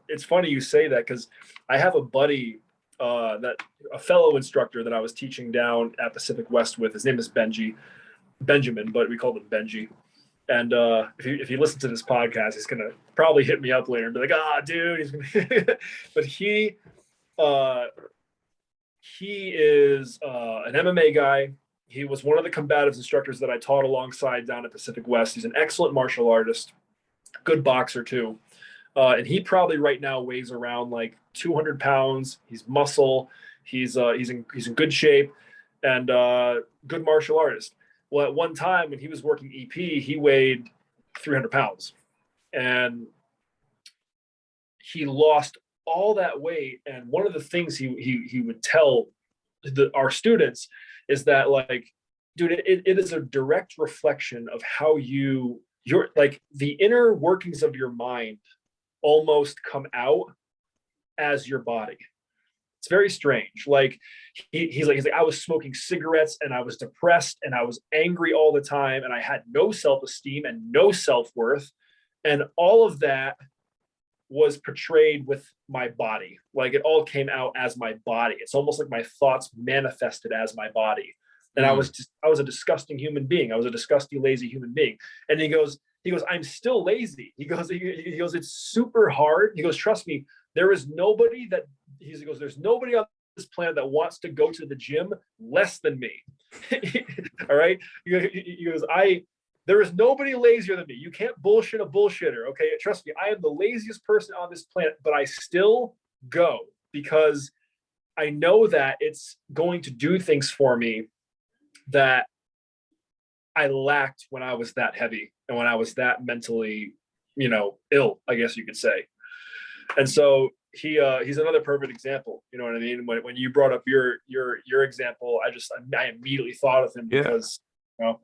It's funny you say that because I have a buddy, that a fellow instructor that I was teaching down at Pacific West with. His name is Benjamin, but we called him Benji. And if he listens to this podcast, he's gonna probably hit me up later and be like, "Ah, dude," he's gonna. But uh, he is an MMA guy. He was one of the combatives instructors that I taught alongside down at Pacific West. He's an excellent martial artist, good boxer too. And he probably right now weighs around like 200 pounds. He's muscle. He's in good shape, and good martial artist. Well, at one time when he was working EP, he weighed 300 pounds, and he lost all that weight. And one of the things he would tell our students is that, like, dude, it is a direct reflection of how you're like the inner workings of your mind almost come out as your body. It's very strange. Like he's like, I was smoking cigarettes and I was depressed and I was angry all the time and I had no self-esteem and no self-worth. And all of that was portrayed with my body. Like it all came out as my body. It's almost like my thoughts manifested as my body. And Mm. I was a disgusting human being. I was a disgusting, lazy human being. And he goes, I'm still lazy. He goes, it's super hard. He goes, trust me, there is nobody that he goes, there's nobody on this planet that wants to go to the gym less than me. All right. He goes, there is nobody lazier than me. You can't bullshit a bullshitter. Okay. Trust me, I am the laziest person on this planet, but I still go because I know that it's going to do things for me that I lacked when I was that heavy and when I was that mentally, ill, I guess you could say. And so he's another perfect example. You know what I mean? When you brought up your example, I immediately thought of him Yeah. because, you know,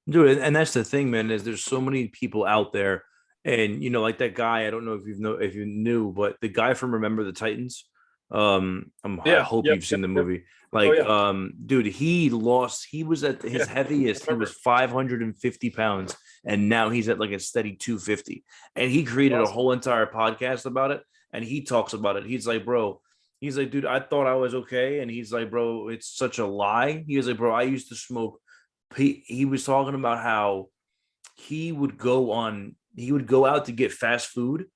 Dude, and that's the thing, man, is there's so many people out there. And like that guy, I don't know if you knew, but the guy from Remember the Titans, I Yeah. hope Yep. you've Yep. seen the Yep. movie. Oh Like, yeah. dude, he was at Yeah. his I heaviest, he was remember. 550 pounds, and now he's at like a steady 250. And he created a Awesome. whole entire podcast about it, and he talks about it. He's like, bro, he's like, dude, I thought I was okay. And he's like, bro, it's such a lie. He was like, bro, I used to smoke. He was talking about how he would go out to get fast food,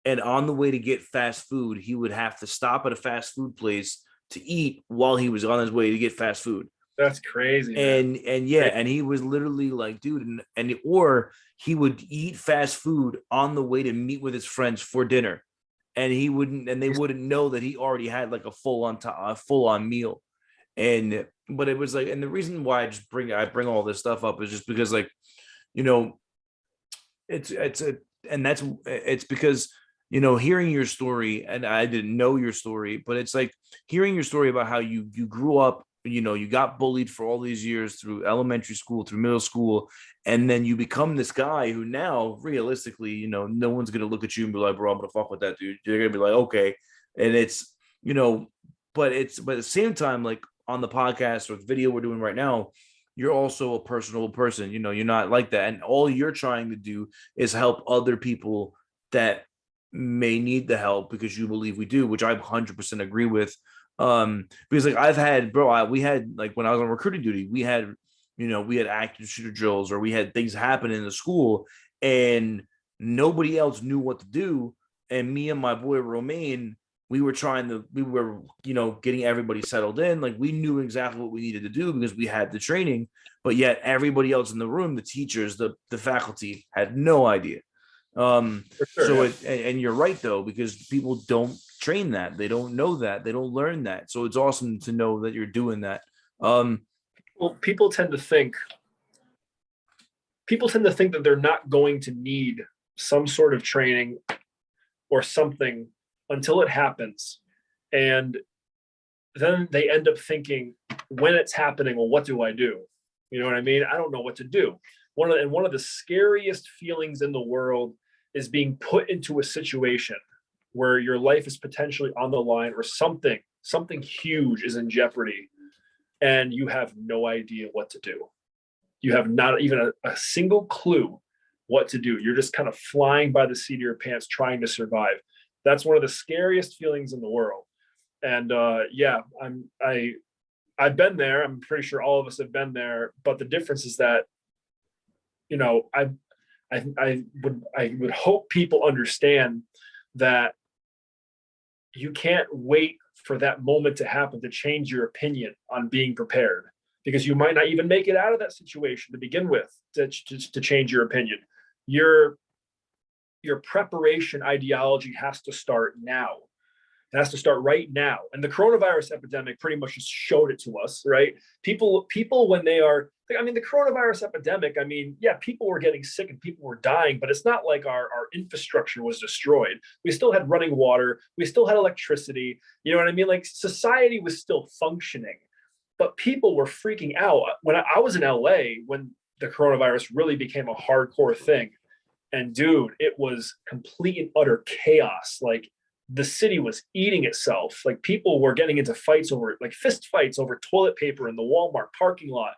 and on the way to get fast food, he would have to stop at a fast food place to eat while he was on his way to get fast food. That's crazy, man. And yeah, Crazy. and he was literally like, dude, and or he would eat fast food on the way to meet with his friends for dinner, and they wouldn't know that he already had like a full on meal. And but it was like, and the reason why I bring all this stuff up is just because, like, you know, it's a and that's it's because, hearing your story, and I didn't know your story, but it's like hearing your story about how you grew up, you got bullied for all these years through elementary school, through middle school, and then you become this guy who now realistically, no one's gonna look at you and be like, bro, I'm gonna fuck with that dude. They're gonna be like, okay. And it's, you know but at the same time, like on the podcast or the video we're doing right now, you're also a personable person. You're not like that, and all you're trying to do is help other people that may need the help, because you believe we do, which I 100% agree with. Because like I've had, bro, we had, like, when I was on recruiting duty, we had active shooter drills, or we had things happen in the school, and nobody else knew what to do. And me and my boy Romaine, we were, getting everybody settled in. Like, we knew exactly what we needed to do because we had the training, but yet everybody else in the room, the teachers, the faculty, had no idea. For sure. So Yeah. and you're right though, because people don't train that, they don't know that, they don't learn that. So it's awesome to know that you're doing that. Um, Well, people tend to think that they're not going to need some sort of training or something until it happens. And then they end up thinking, when it's happening, well, what do I do? You know what I mean? I don't know what to do. One of the scariest feelings in the world is being put into a situation where your life is potentially on the line, or something huge is in jeopardy, and you have no idea what to do. You have not even a single clue what to do. You're just kind of flying by the seat of your pants trying to survive. That's one of the scariest feelings in the world. And yeah, I've been there. I'm pretty sure all of us have been there. But the difference is that, you know, I would hope people understand that you can't wait for that moment to happen to change your opinion on being prepared, because you might not even make it out of that situation to begin with to change your opinion. Your preparation ideology has to start now. It has to start right now. And the coronavirus epidemic pretty much just showed it to us, right? People, when they are, I mean, the coronavirus epidemic, I mean, yeah, people were getting sick and people were dying, but it's not like our infrastructure was destroyed. We still had running water. We still had electricity. You know what I mean? Like, society was still functioning, but people were freaking out. When I was in LA, when the coronavirus really became a hardcore thing, and dude, it was complete and utter chaos. Like, the city was eating itself. Like, people were getting into fights over, like, fist fights over toilet paper in the Walmart parking lot.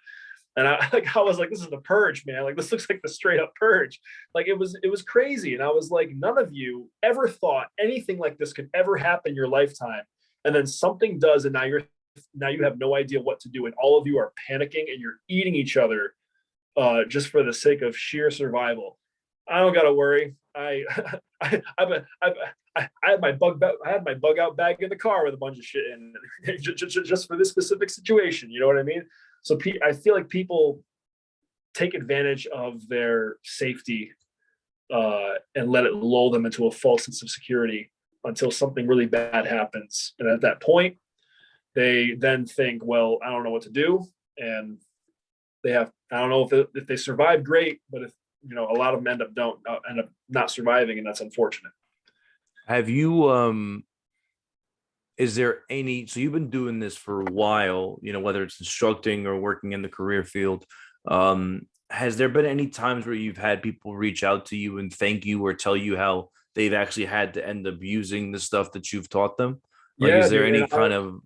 And I was like, this is the purge, man. Like, this looks like the straight up purge. Like, it was crazy. And I was like, none of you ever thought anything like this could ever happen in your lifetime. And then something does, and now you have no idea what to do. And all of you are panicking and you're eating each other just for the sake of sheer survival. I don't gotta worry. I had my bug out bag in the car with a bunch of shit in just for this specific situation. You know what I mean? So I feel like people take advantage of their safety and let it lull them into a false sense of security until something really bad happens. And at that point, they then think, well, I don't know what to do. And I don't know if they survive, great, but if, a lot of them end up not surviving, and that's unfortunate. have you is there any, so you've been doing this for a while, whether it's instructing or working in the career field, has there been any times where you've had people reach out to you and thank you or tell you how they've actually had to end up using the stuff that you've taught them? Like, Yeah, is there dude. any kind of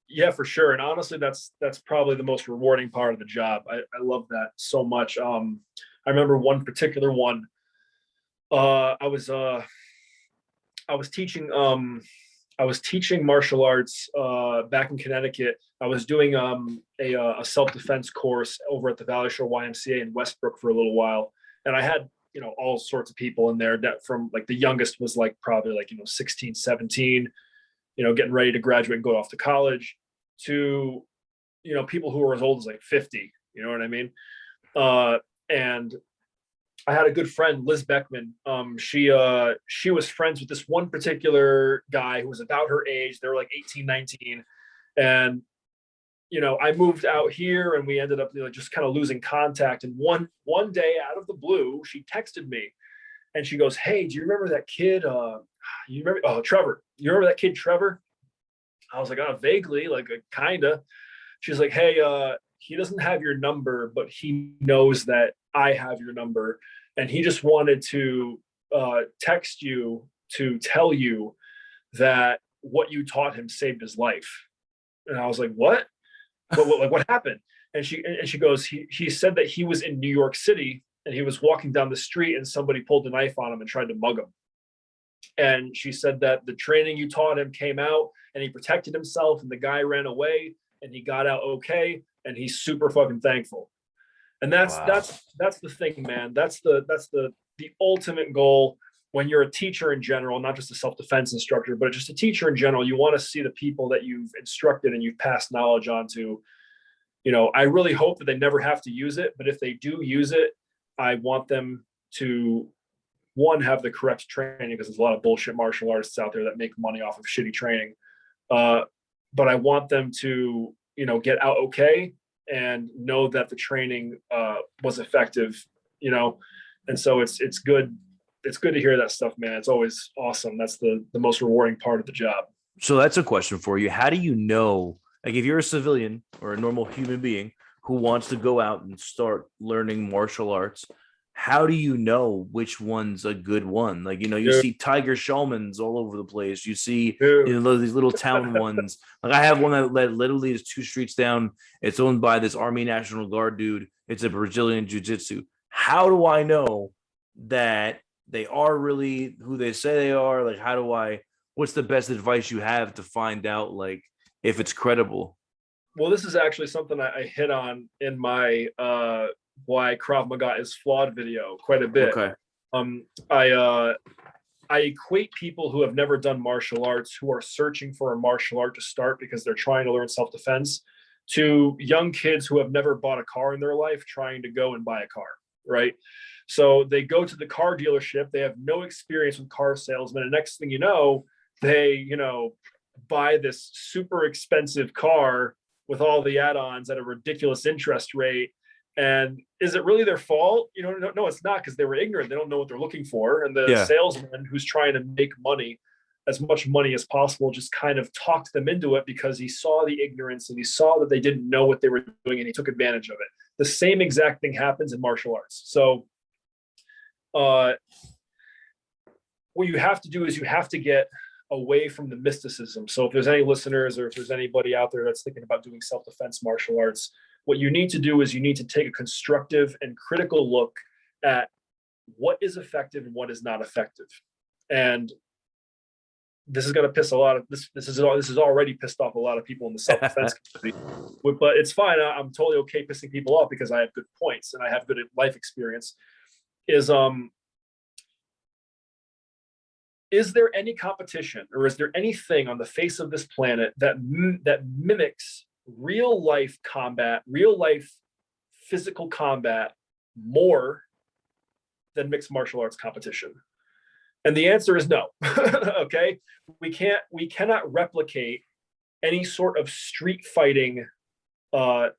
Yeah, for sure. And honestly, that's probably the most rewarding part of the job. I love that so much. I remember one particular one. Uh, I was uh, I was teaching martial arts back in Connecticut. I was doing a self defense course over at the Valley Shore YMCA in Westbrook for a little while, and I had all sorts of people in there that from like the youngest was like probably like 16, 17, getting ready to graduate and go off to college, to people who were as old as like 50. You know what I mean? And I had a good friend, Liz Beckman. She was friends with this one particular guy who was about her age. They were like 18, 19. And, I moved out here and we ended up just kind of losing contact. And one day out of the blue, she texted me and she goes, "Hey, do you remember that kid? You remember, Trevor, you remember that kid, Trevor?" I was like, "Oh, vaguely, like kinda." She's like, "Hey, he doesn't have your number, but he knows that I have your number, and he just wanted to text you to tell you that what you taught him saved his life." And I was like, "What? What happened?" And she goes, "He said that he was in New York City and he was walking down the street and somebody pulled a knife on him and tried to mug him. And she said that the training you taught him came out and he protected himself and the guy ran away and he got out okay and he's super fucking thankful." And that's wow? that's the thing, man. That's the ultimate goal when you're a teacher in general, not just a self-defense instructor, but just a teacher in general. You want to see the people that you've instructed and you've passed knowledge on to. I really hope that they never have to use it, but if they do use it, I want them to, one, have the correct training, because there's a lot of bullshit martial artists out there that make money off of shitty training. But I want them to, get out okay and know that the training was effective, and so it's good. It's good to hear that stuff, man. It's always awesome. That's the most rewarding part of the job. So that's a question for you. How do you know, like, if you're a civilian or a normal human being who wants to go out and start learning martial arts, how do you know which one's a good one? Like, you Dude, see Tiger Shulmans all over the place. You see, dude. these little town ones. Like, I have one that literally is 2 streets down. It's owned by this Army National Guard dude. It's a Brazilian jiu-jitsu. How do I know that they are really who they say they are? Like, what's the best advice you have to find out, like, if it's credible? Well, this is actually something I hit on in my why Krav Maga is flawed video quite a bit. Okay. Um, I equate people who have never done martial arts, who are searching for a martial art to start because they're trying to learn self-defense, to young kids who have never bought a car in their life trying to go and buy a car, right? So they go to the car dealership, they have no experience with car salesmen, and next thing you know, they, buy this super expensive car with all the add-ons at a ridiculous interest rate. And is it really their fault? No, it's not, because they were ignorant. They don't know what they're looking for. And the Yeah. salesman who's trying to make money, as much money as possible, just kind of talked them into it because he saw the ignorance and he saw that they didn't know what they were doing and he took advantage of it. The same exact thing happens in martial arts. So what you have to do is you have to get away from the mysticism. So if there's any listeners or if there's anybody out there that's thinking about doing self-defense martial arts, what you need to do is you need to take a constructive and critical look at what is effective and what is not effective. And this is going to piss a lot of this is already pissed off a lot of people in the self-defense community, but it's fine. I'm totally okay pissing people off because I have good points and I have good life experience. Is there any competition or is there anything on the face of this planet that mimics real life combat, real life physical combat more than mixed martial arts competition? And the answer is no. Okay, we cannot replicate any sort of street fighting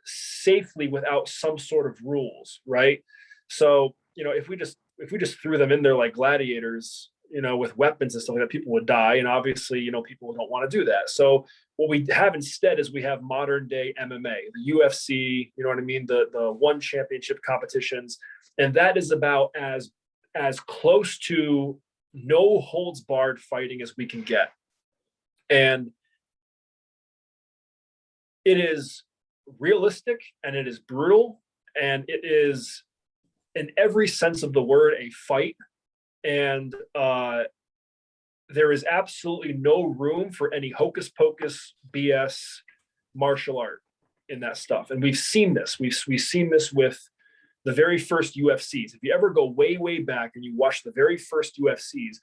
safely without some sort of rules, right? So if we just threw them in there like gladiators, with weapons and stuff like that, people would die. And obviously, people don't want to do that. So what we have instead is we have modern day MMA, the UFC, you know what I mean? The one championship competitions. And that is about as close to no holds barred fighting as we can get. And it is realistic and it is brutal and it is, in every sense of the word, a fight. And there is absolutely no room for any hocus pocus BS martial art in that stuff. And we've seen this. We've seen this with the very first UFCs. If you ever go way back and you watch the very first UFCs,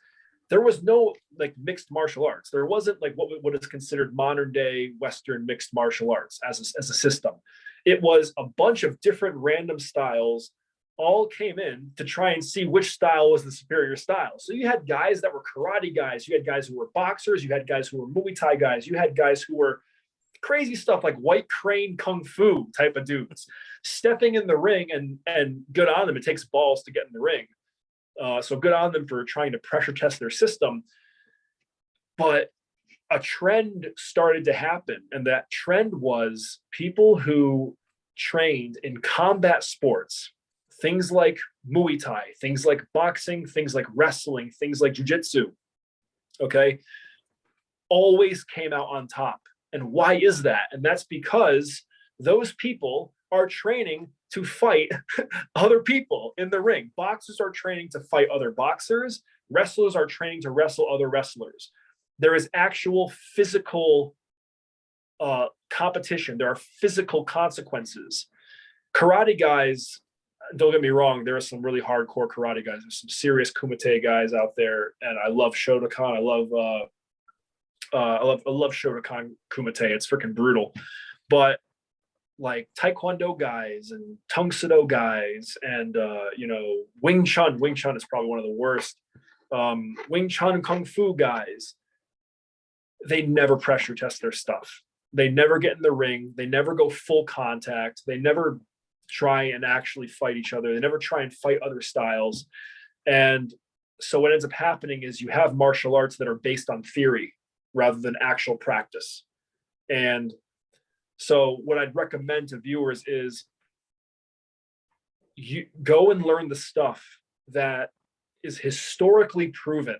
there was no like mixed martial arts. There wasn't like what is considered modern day Western mixed martial arts as a system. It was a bunch of different random styles all came in to try and see which style was the superior style. So you had guys that were karate guys, you had guys who were boxers, you had guys who were Muay Thai guys, you had guys who were crazy stuff like white crane kung fu type of dudes stepping in the ring, and good on them. It takes balls to get in the ring. So good on them for trying to pressure test their system. But a trend started to happen. And that trend was people who trained in combat sports, things like Muay Thai, things like boxing, things like wrestling, things like jiu-jitsu, okay, always came out on top. And why is that? And that's because those people are training to fight other people in the ring. Boxers are training to fight other boxers. Wrestlers are training to wrestle other wrestlers. There is actual physical competition. There are physical consequences. Karate guys, don't get me wrong, there are some really hardcore karate guys. There's some serious kumite guys out there, and I love Shotokan. I love Shotokan kumite. It's freaking brutal. But like Taekwondo guys and Tung Sado guys and Wing Chun. Wing Chun is probably one of the worst. Wing Chun Kung Fu guys, they never pressure test their stuff. They never get in the ring. They never go full contact. They never try and actually fight each other. They never try and fight other styles. And so what ends up happening is you have martial arts that are based on theory rather than actual practice. And so what I'd recommend to viewers is you go and learn the stuff that is historically proven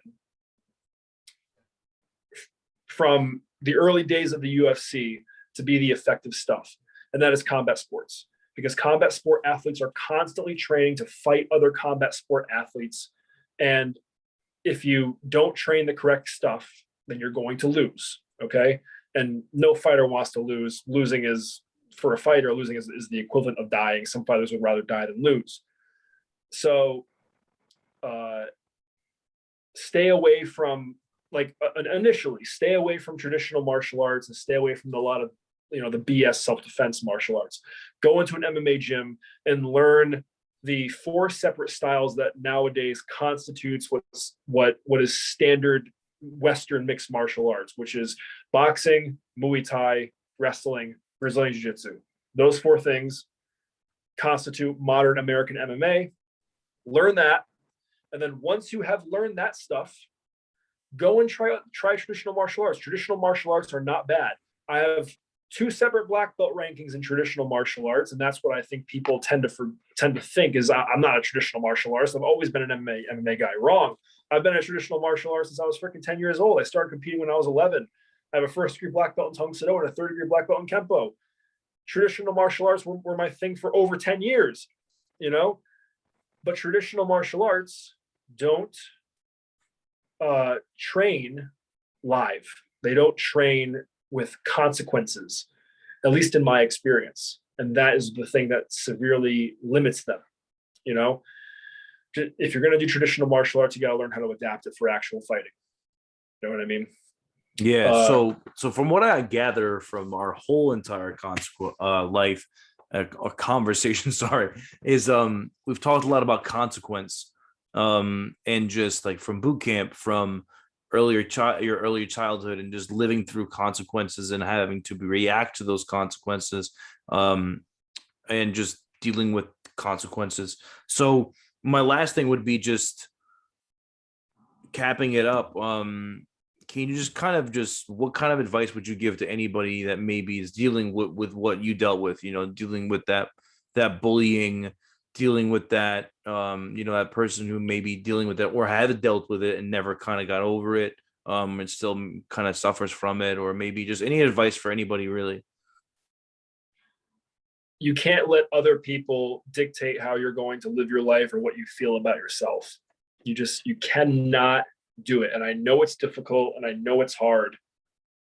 from the early days of the UFC to be the effective stuff. And that is combat sports, because combat sport athletes are constantly training to fight other combat sport athletes. And if you don't train the correct stuff, then you're going to lose. Okay. And no fighter wants to lose. Losing is, for a fighter, losing is the equivalent of dying. Some fighters would rather die than lose. So stay away from, initially, stay away from traditional martial arts and stay away from a lot of, the BS self-defense martial arts. Go into an MMA gym and learn the 4 separate styles that nowadays constitutes what is standard Western mixed martial arts, which is boxing, Muay Thai, wrestling, Brazilian Jiu-Jitsu. Those 4 things constitute modern American MMA. Learn that. And then once you have learned that stuff, go and try traditional martial arts. Traditional martial arts are not bad. I have 2 separate black belt rankings in traditional martial arts, and that's what I think people tend to think is I'm not a traditional martial artist. I've always been an MMA guy. Wrong. I've been a traditional martial artist since I was freaking 10 years old. I started competing when I was 11. I have a first-degree black belt in Tung Sado and a third-degree black belt in Kempo. Traditional martial arts were my thing for over 10 years, But traditional martial arts don't train live. They don't train with consequences, at least in my experience. And that is the thing that severely limits them. If you're going to do traditional martial arts, you got to learn how to adapt it for actual fighting. You know what I mean? Yeah. So from what I gather from our whole entire life, or conversation, sorry, is we've talked a lot about consequence, and just like from boot camp, from your earlier childhood, and just living through consequences and having to react to those consequences, and just dealing with consequences. So my last thing would be just capping it up. Can you just what kind of advice would you give to anybody that maybe is dealing with what you dealt with, dealing with that bullying, dealing with that, that person who may be dealing with that or had dealt with it and never kind of got over it? and still kind of suffers from it, or maybe just any advice for anybody really. You can't let other people dictate how you're going to live your life or what you feel about yourself. You cannot do it. And I know it's difficult and I know it's hard.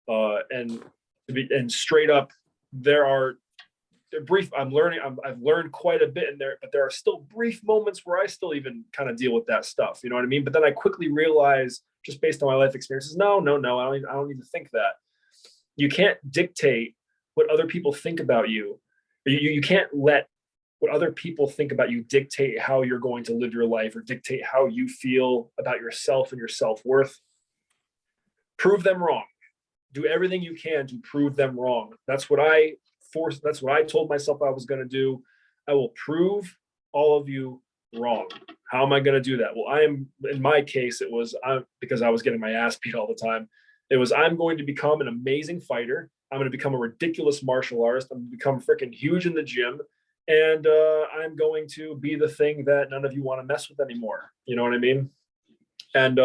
And straight up, there are brief, I've learned quite a bit in there, but there are still brief moments where I still even kind of deal with that stuff. You know what I mean? But then I quickly realize, just based on my life experiences, no, I don't need to think that. You can't dictate what other people think about you. You can't let what other people think about you dictate how you're going to live your life or dictate how you feel about yourself and your self-worth. Prove them wrong. Do everything you can to prove them wrong. That's what I told myself I was going to do. I will prove all of you wrong. How am I going to do that? Well, in my case, it was because I was getting my ass beat all the time. It was, I'm going to become an amazing fighter. I'm going to become a ridiculous martial artist. I'm going to become freaking huge in the gym. And I'm going to be the thing that none of you want to mess with anymore. You know what I mean? And,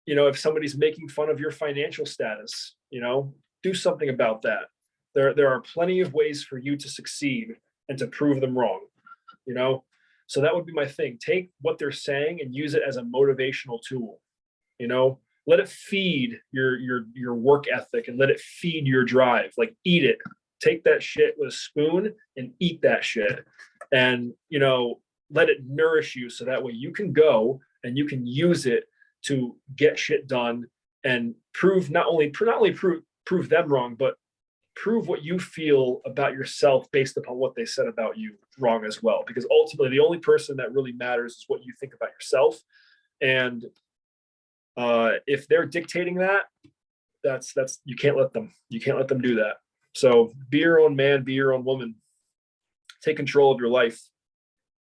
if somebody's making fun of your financial status, do something about that. There are plenty of ways for you to succeed and to prove them wrong, So that would be my thing. Take what they're saying and use it as a motivational tool, Let it feed your work ethic and let it feed your drive. Like, eat it. Take that shit with a spoon and eat that shit. And, let it nourish you so that way you can go and you can use it to get shit done and not only prove them wrong, but prove what you feel about yourself based upon what they said about you wrong as well. Because ultimately, the only person that really matters is what you think about yourself. And if they're dictating that, that's you can't let them do that. So be your own man, be your own woman, take control of your life.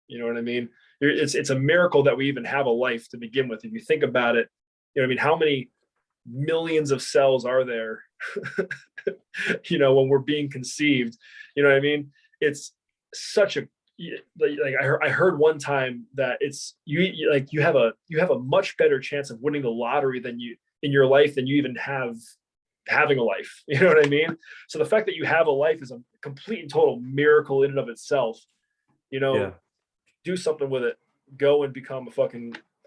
You know what I mean? It's a miracle that we even have a life to begin with. If you think about it, how many millions of cells are there, when we're being conceived, you know what I mean? It's such a, like I heard one time that it's you have a much better chance of winning the lottery than you in your life than you even have having a life. You know what I mean? So the fact that you have a life is a complete and total miracle in and of itself. Yeah. Do something with it. Go and become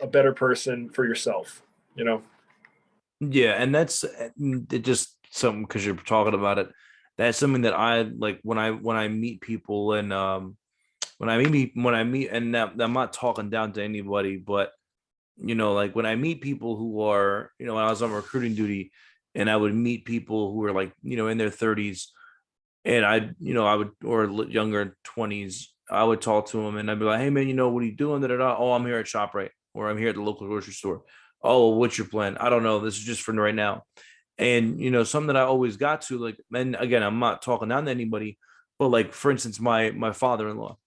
a better person for yourself. Yeah, and that's it just something, because you're talking about it. That's something that I like when I meet people, and when I meet, and now I'm not talking down to anybody, but like when I meet people who are, when I was on recruiting duty, and I would meet people who were like, in their 30s, and I would, or younger 20s, I would talk to them and I'd be like, hey man, what are you doing? Da, da, da. Oh, I'm here at ShopRite, or I'm here at the local grocery store. Oh, what's your plan? I don't know. This is just for right now. And something that I always got to, like, and again, I'm not talking down to anybody, but like, for instance, my father-in-law,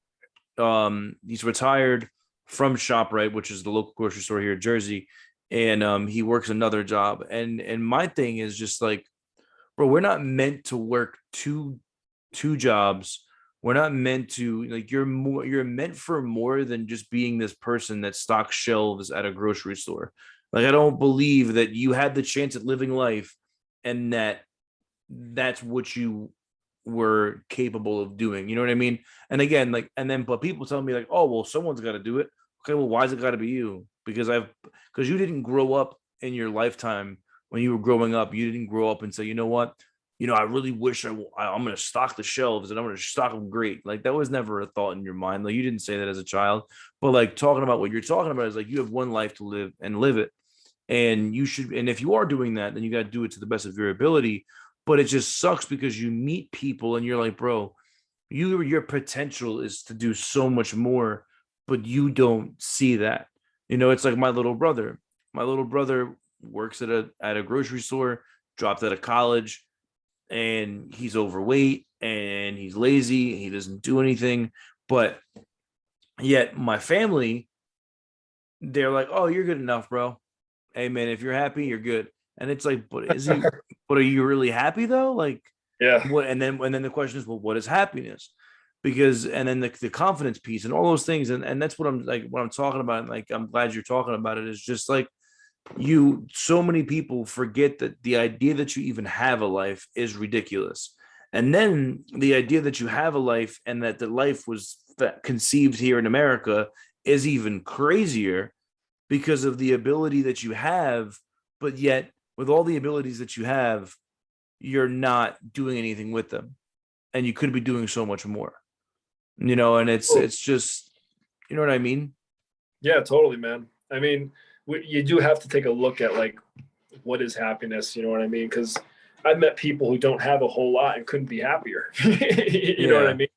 he's retired from ShopRite, which is the local grocery store here in Jersey, and he works another job. And my thing is just like, bro, we're not meant to work two jobs. We're not meant to, like, you're meant for more than just being this person that stocks shelves at a grocery store. Like, I don't believe that you had the chance at living life and that's what you were capable of doing. You know what I mean? And again, like, but people tell me like, oh, well, someone's got to do it. Okay, well, why's it got to be you? Because you didn't grow up in your lifetime. When you were growing up, you didn't grow up and say, you know what? I really wish I'm going to stock the shelves and I'm going to stock them great. Like, that was never a thought in your mind. Like, you didn't say that as a child, but like, talking about what you're talking about is like, you have one life to live and live it. And you should, and if you are doing that, then you got to do it to the best of your ability. But it just sucks because you meet people and you're like, bro, your potential is to do so much more, but you don't see that. It's like my little brother. My little brother works at a grocery store, dropped out of college, and he's overweight and he's lazy. He doesn't do anything. But yet my family, they're like, oh, you're good enough, bro. Hey man, if you're happy, you're good. And it's like, but are you really happy though? Like, Yeah. what? And then the question is, well, what is happiness? Because, and then the confidence piece and all those things. And that's what I'm talking about. And like, I'm glad you're talking about it. Is just like, so many people forget that the idea that you even have a life is ridiculous. And then the idea that you have a life and that the life was conceived here in America is even crazier because of the ability that you have, but yet with all the abilities that you have, you're not doing anything with them. And you could be doing so much more. And Oh, it's just, you know what I mean? yeah, totally, man. I mean, you do have to take a look at like what is happiness. You know what I mean? Because I've met people who don't have a whole lot and couldn't be happier. You know what I Yeah. mean?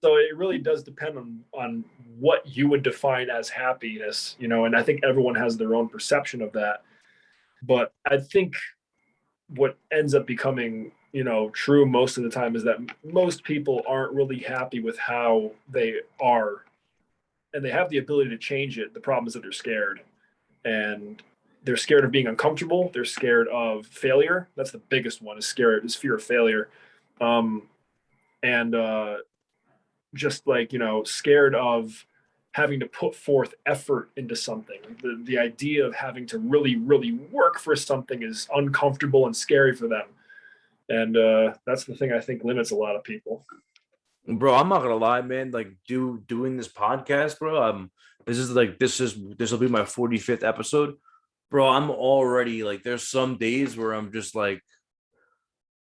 So it really does depend on what you would define as happiness. And I think everyone has their own perception of that. But I think what ends up becoming true most of the time is that most people aren't really happy with how they are, and they have the ability to change it. The problem is that they're scared, and they're scared of being uncomfortable. They're scared of failure. That's the biggest one, is fear of failure. And just like, scared of having to put forth effort into something. The idea of having to really, really work for something is uncomfortable and scary for them. And that's the thing I think limits a lot of people. Bro, I'm not gonna lie, man. Like, doing this podcast, bro. This will be my 45th episode, bro. I'm already like, there's some days where I'm just like,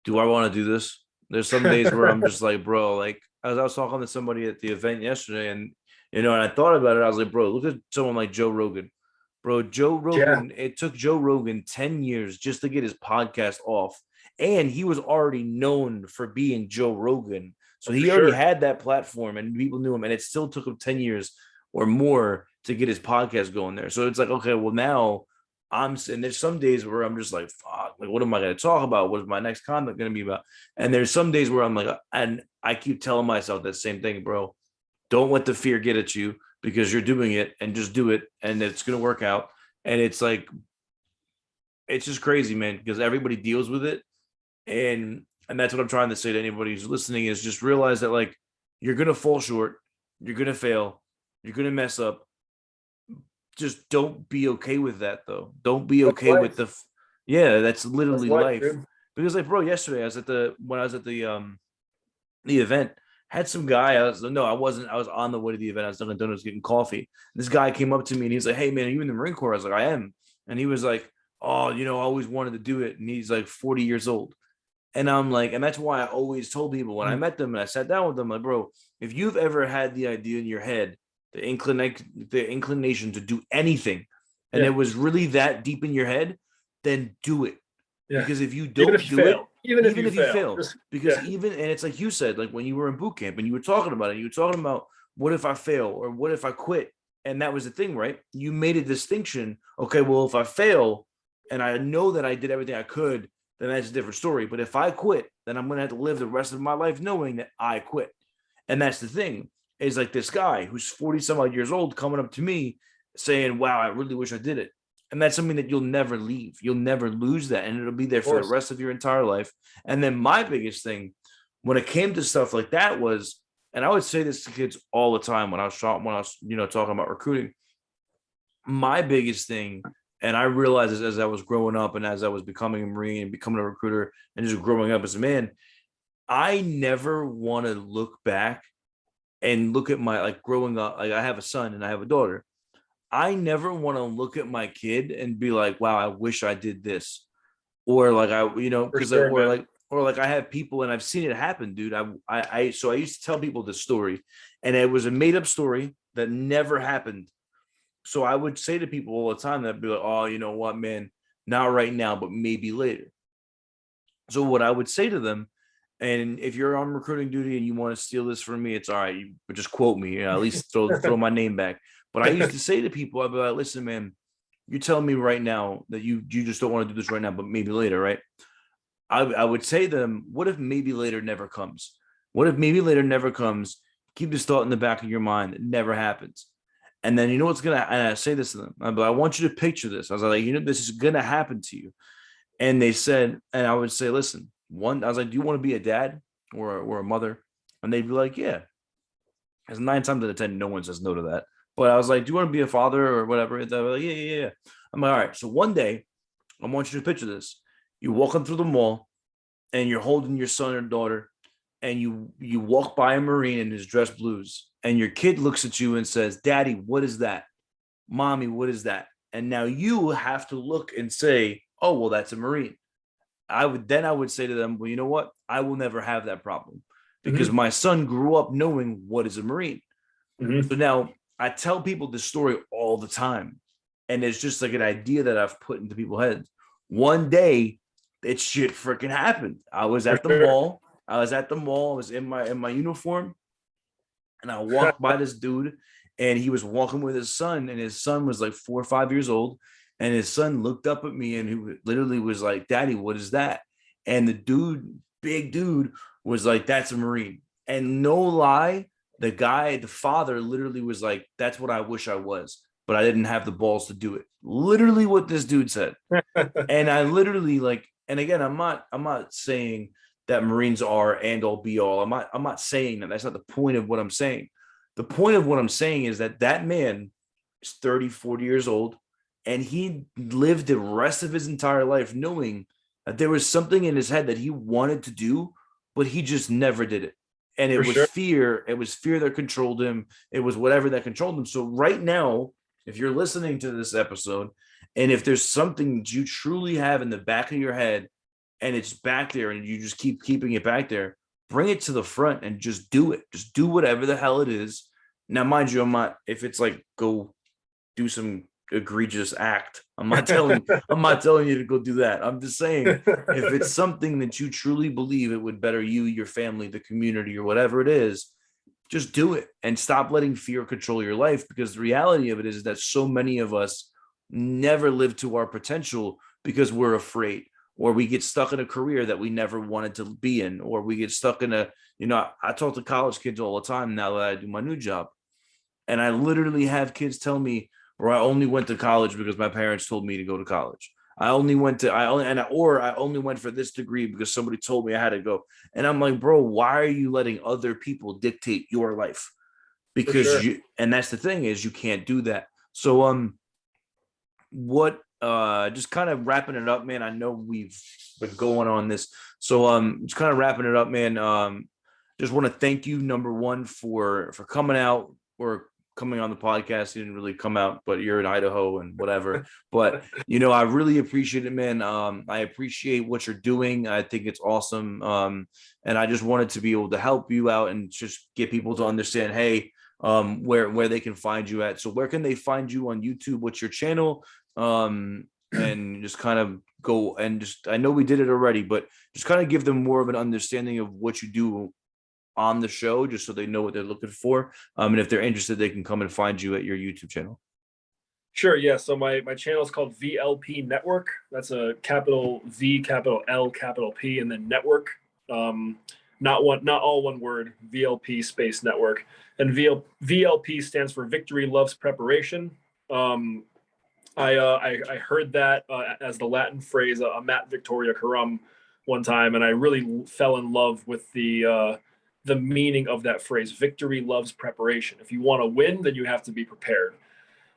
do I want to do this? There's some days where I'm just like, bro, like, as I was talking to somebody at the event yesterday, and and I thought about it. I was like, bro, look at someone like Joe Rogan. Bro, Joe Yeah, Rogan, it took Joe Rogan 10 years just to get his podcast off. And he was already known for being Joe Rogan. So for he already sure. had that platform and people knew him. And it still took him 10 years or more to get his podcast going there. So it's like, okay, well, now and there's some days where I'm just like, fuck, like, what am I going to talk about? What is my next content going to be about? And there's some days where I'm like, and I keep telling myself that same thing, bro. Don't let the fear get at you because you're doing it, and just do it and it's going to work out. And it's like, it's just crazy, man, because everybody deals with it. And that's what I'm trying to say to anybody who's listening is just realize that, like, you're going to fall short, you're going to fail, you're going to mess up. Just don't be okay with that, though. Don't be That's okay with life. yeah, that's That's literally life, life. dude. Because, like, bro, yesterday I was at the event, had some guy. I was on the way to the event. I was Dunkin' Donuts getting coffee. This guy came up to me and he's like, "Hey, man, are you in the Marine Corps?" I was like, "I am." And he was like, "Oh, I always wanted to do it." And he's like 40 years old. And I'm like, and that's why I always told people when I Mm. met them and I sat down with them, like, bro, if you've ever had the idea in your head, the inclination to do anything, and it Yeah, was really that deep in your head, then do it. yeah. Because if you Even if don't you do it, fail, even if even you if you fail, fail, just because yeah, even, and it's like you said, like when you were in boot camp and you were talking about it, you were talking about, what if I fail or what if I quit? And that was the thing, right? You made a distinction. Okay, well, if I fail and I know that I did everything I could, then that's a different story. But if I quit, then I'm going to have to live the rest of my life knowing that I quit. And that's the thing, is like this guy who's 40 some odd years old coming up to me saying, wow, I really wish I did it. And that's something that you'll never leave. You'll never lose that. And it'll be there of for the course. rest of your entire life. And then my biggest thing when it came to stuff like that was, and I would say this to kids all the time when I was talking about recruiting, my biggest thing, and I realized this as I was growing up and as I was becoming a Marine and becoming a recruiter and just growing up as a man, I never want to look back and look at my, like, growing up. Like, I have a son and I have a daughter. I never want to look at my kid and be like, wow, I wish I did this. Or like, For because sure, man. or like I have people and I've seen it happen, dude. So I used to tell people this story, and it was a made up story that never happened. So I would say to people all the time that be like, oh, you know what, man, not right now, but maybe later. So what I would say to them, and if you're on recruiting duty and you want to steal this from me, it's all right. You but just quote me, at least throw my name back. But I used to say to people, I'd be like, listen, man, you're telling me right now that you just don't want to do this right now, but maybe later, right? I would say to them, what if maybe later never comes? What if maybe later never comes? Keep this thought in the back of your mind. It never happens. And then, what's gonna, and I say this to them, but I want you to picture this. I was like, this is gonna happen to you. And they said, and I would say, listen, I was like, do you want to be a dad or a mother? And they'd be like, yeah. As 9 times out of 10, no one says no to that. But I was like, do you want to be a father or whatever? They were like, yeah, yeah, yeah. I'm like, all right. So one day, I want you to picture this. You're walking through the mall and you're holding your son or daughter, and you walk by a Marine in his dress blues, and your kid looks at you and says, Daddy, what is that? Mommy, what is that? And now you have to look and say, oh, well, that's a Marine. I would say to them, well, you know what? I will never have that problem because Hmm. my son grew up knowing what is a Marine. Hmm. So now I tell people this story all the time. And it's just like an idea that I've put into people's heads. One day, it shit freaking happened. I was For at the sure. mall. I was at the mall. I was in my uniform, and I walked by this dude, and he was walking with his son, and his son was like 4 or 5 years old, and his son looked up at me, and he literally was like, "Daddy, what is that?" And the dude, big dude, was like, "That's a Marine." And no lie, the father, literally was like, "That's what I wish I was, but I didn't have the balls to do it." Literally, what this dude said. And I literally like, and again, I'm not saying that Marines are and all be all. I'm not saying that. That's not the point of what I'm saying. The point of what I'm saying is that that man is 30, 40 years old, and he lived the rest of his entire life knowing that there was something in his head that he wanted to do, but he just never did it. And For sure. it was fear that controlled him. It was whatever that controlled him. So right now, if you're listening to this episode, and if there's something that you truly have in the back of your head and it's back there and you just keep keeping it back there, bring it to the front and just do it. Just do whatever the hell it is. Now, mind you, I'm not, if it's like go do some egregious act, I'm not telling you to go do that. I'm just saying if it's something that you truly believe it would better you, your family, the community, or whatever it is, just do it and stop letting fear control your life, because the reality of it is that so many of us never live to our potential because we're afraid, or we get stuck in a career that we never wanted to be in, or we get stuck in I talk to college kids all the time now that I do my new job, and I literally have kids tell me, or I only went to college because my parents told me to go to college. I only went for this degree because somebody told me I had to go. And I'm like, bro, why are you letting other people dictate your life? For Because sure. and that's the thing, is you can't do that. So what just kind of wrapping it up, man. I know we've been going on this. So just kind of wrapping it up, man. Just want to thank you, number one, for coming out, or coming on the podcast. You didn't really come out, but you're in Idaho and whatever. But I really appreciate it, man. I appreciate what you're doing. I think it's awesome. And I just wanted to be able to help you out and just get people to understand, hey, where they can find you at. So where can they find you on YouTube? What's your channel? And just kind of go and just, I know we did it already, but just kind of give them more of an understanding of what you do on the show, just so they know what they're looking for. And if they're interested, they can come and find you at your YouTube channel. Sure. Yeah. So my channel is called VLP Network. That's a capital V, capital L, capital P, and then network. Um, not all one word. VLP space network. And VLP stands for Victory Loves Preparation. Um, I heard that as the Latin phrase, "Mat Victoria Carum," one time, and I really fell in love with the meaning of that phrase. Victory loves preparation. If you want to win, then you have to be prepared.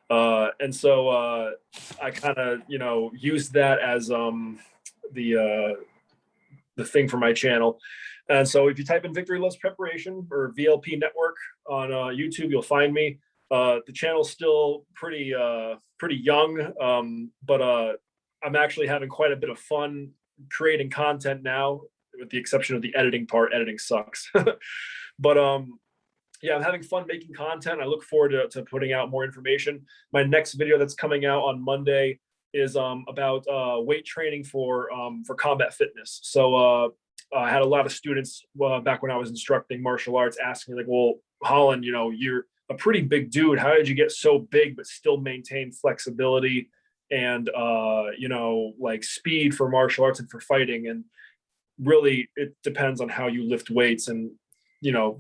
And so I kind of used that as the uh, the thing for my channel. And so if you type in Victory Loves Preparation or VLP Network on YouTube, you'll find me. The channel's still pretty young, but I'm actually having quite a bit of fun creating content now, with the exception of the editing part. Editing sucks. But yeah, I'm having fun making content. I look forward to putting out more information. My next video that's coming out on Monday is about weight training for combat fitness. So I had a lot of students back when I was instructing martial arts asking me, like, well, Holland, you're a pretty big dude. How did you get so big but still maintain flexibility and like speed for martial arts and for fighting? And really, it depends on how you lift weights and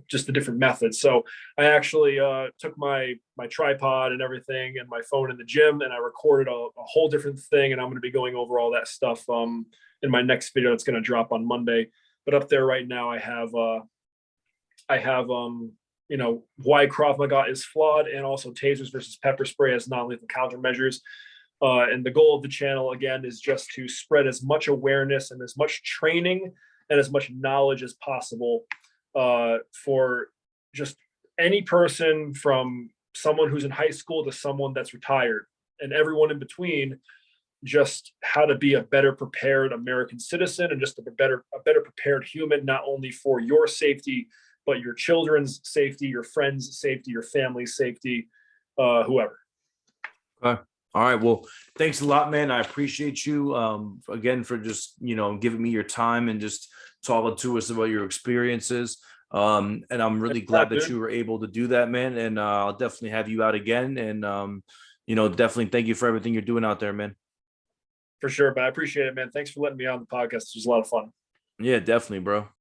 just the different methods. So I actually took my tripod and everything and my phone in the gym, and I recorded a whole different thing, and I'm going to be going over all that stuff in my next video that's going to drop on Monday. But up there right now I have why Krav Maga is flawed, and also tasers versus pepper spray as non-lethal countermeasures. And the goal of the channel, again, is just to spread as much awareness and as much training and as much knowledge as possible for just any person, from someone who's in high school to someone that's retired, and everyone in between, just how to be a better prepared American citizen and just a better prepared human, not only for your safety, but your children's safety, your friends' safety, your family's safety, whoever. Okay. All right. Well, thanks a lot, man. I appreciate you again for just, giving me your time and just talking to us about your experiences. And I'm really glad that you were able to do that, man. And I'll definitely have you out again. And, definitely thank you for everything you're doing out there, man. For sure, but I appreciate it, man. Thanks for letting me on the podcast. It was a lot of fun. Yeah, definitely, bro.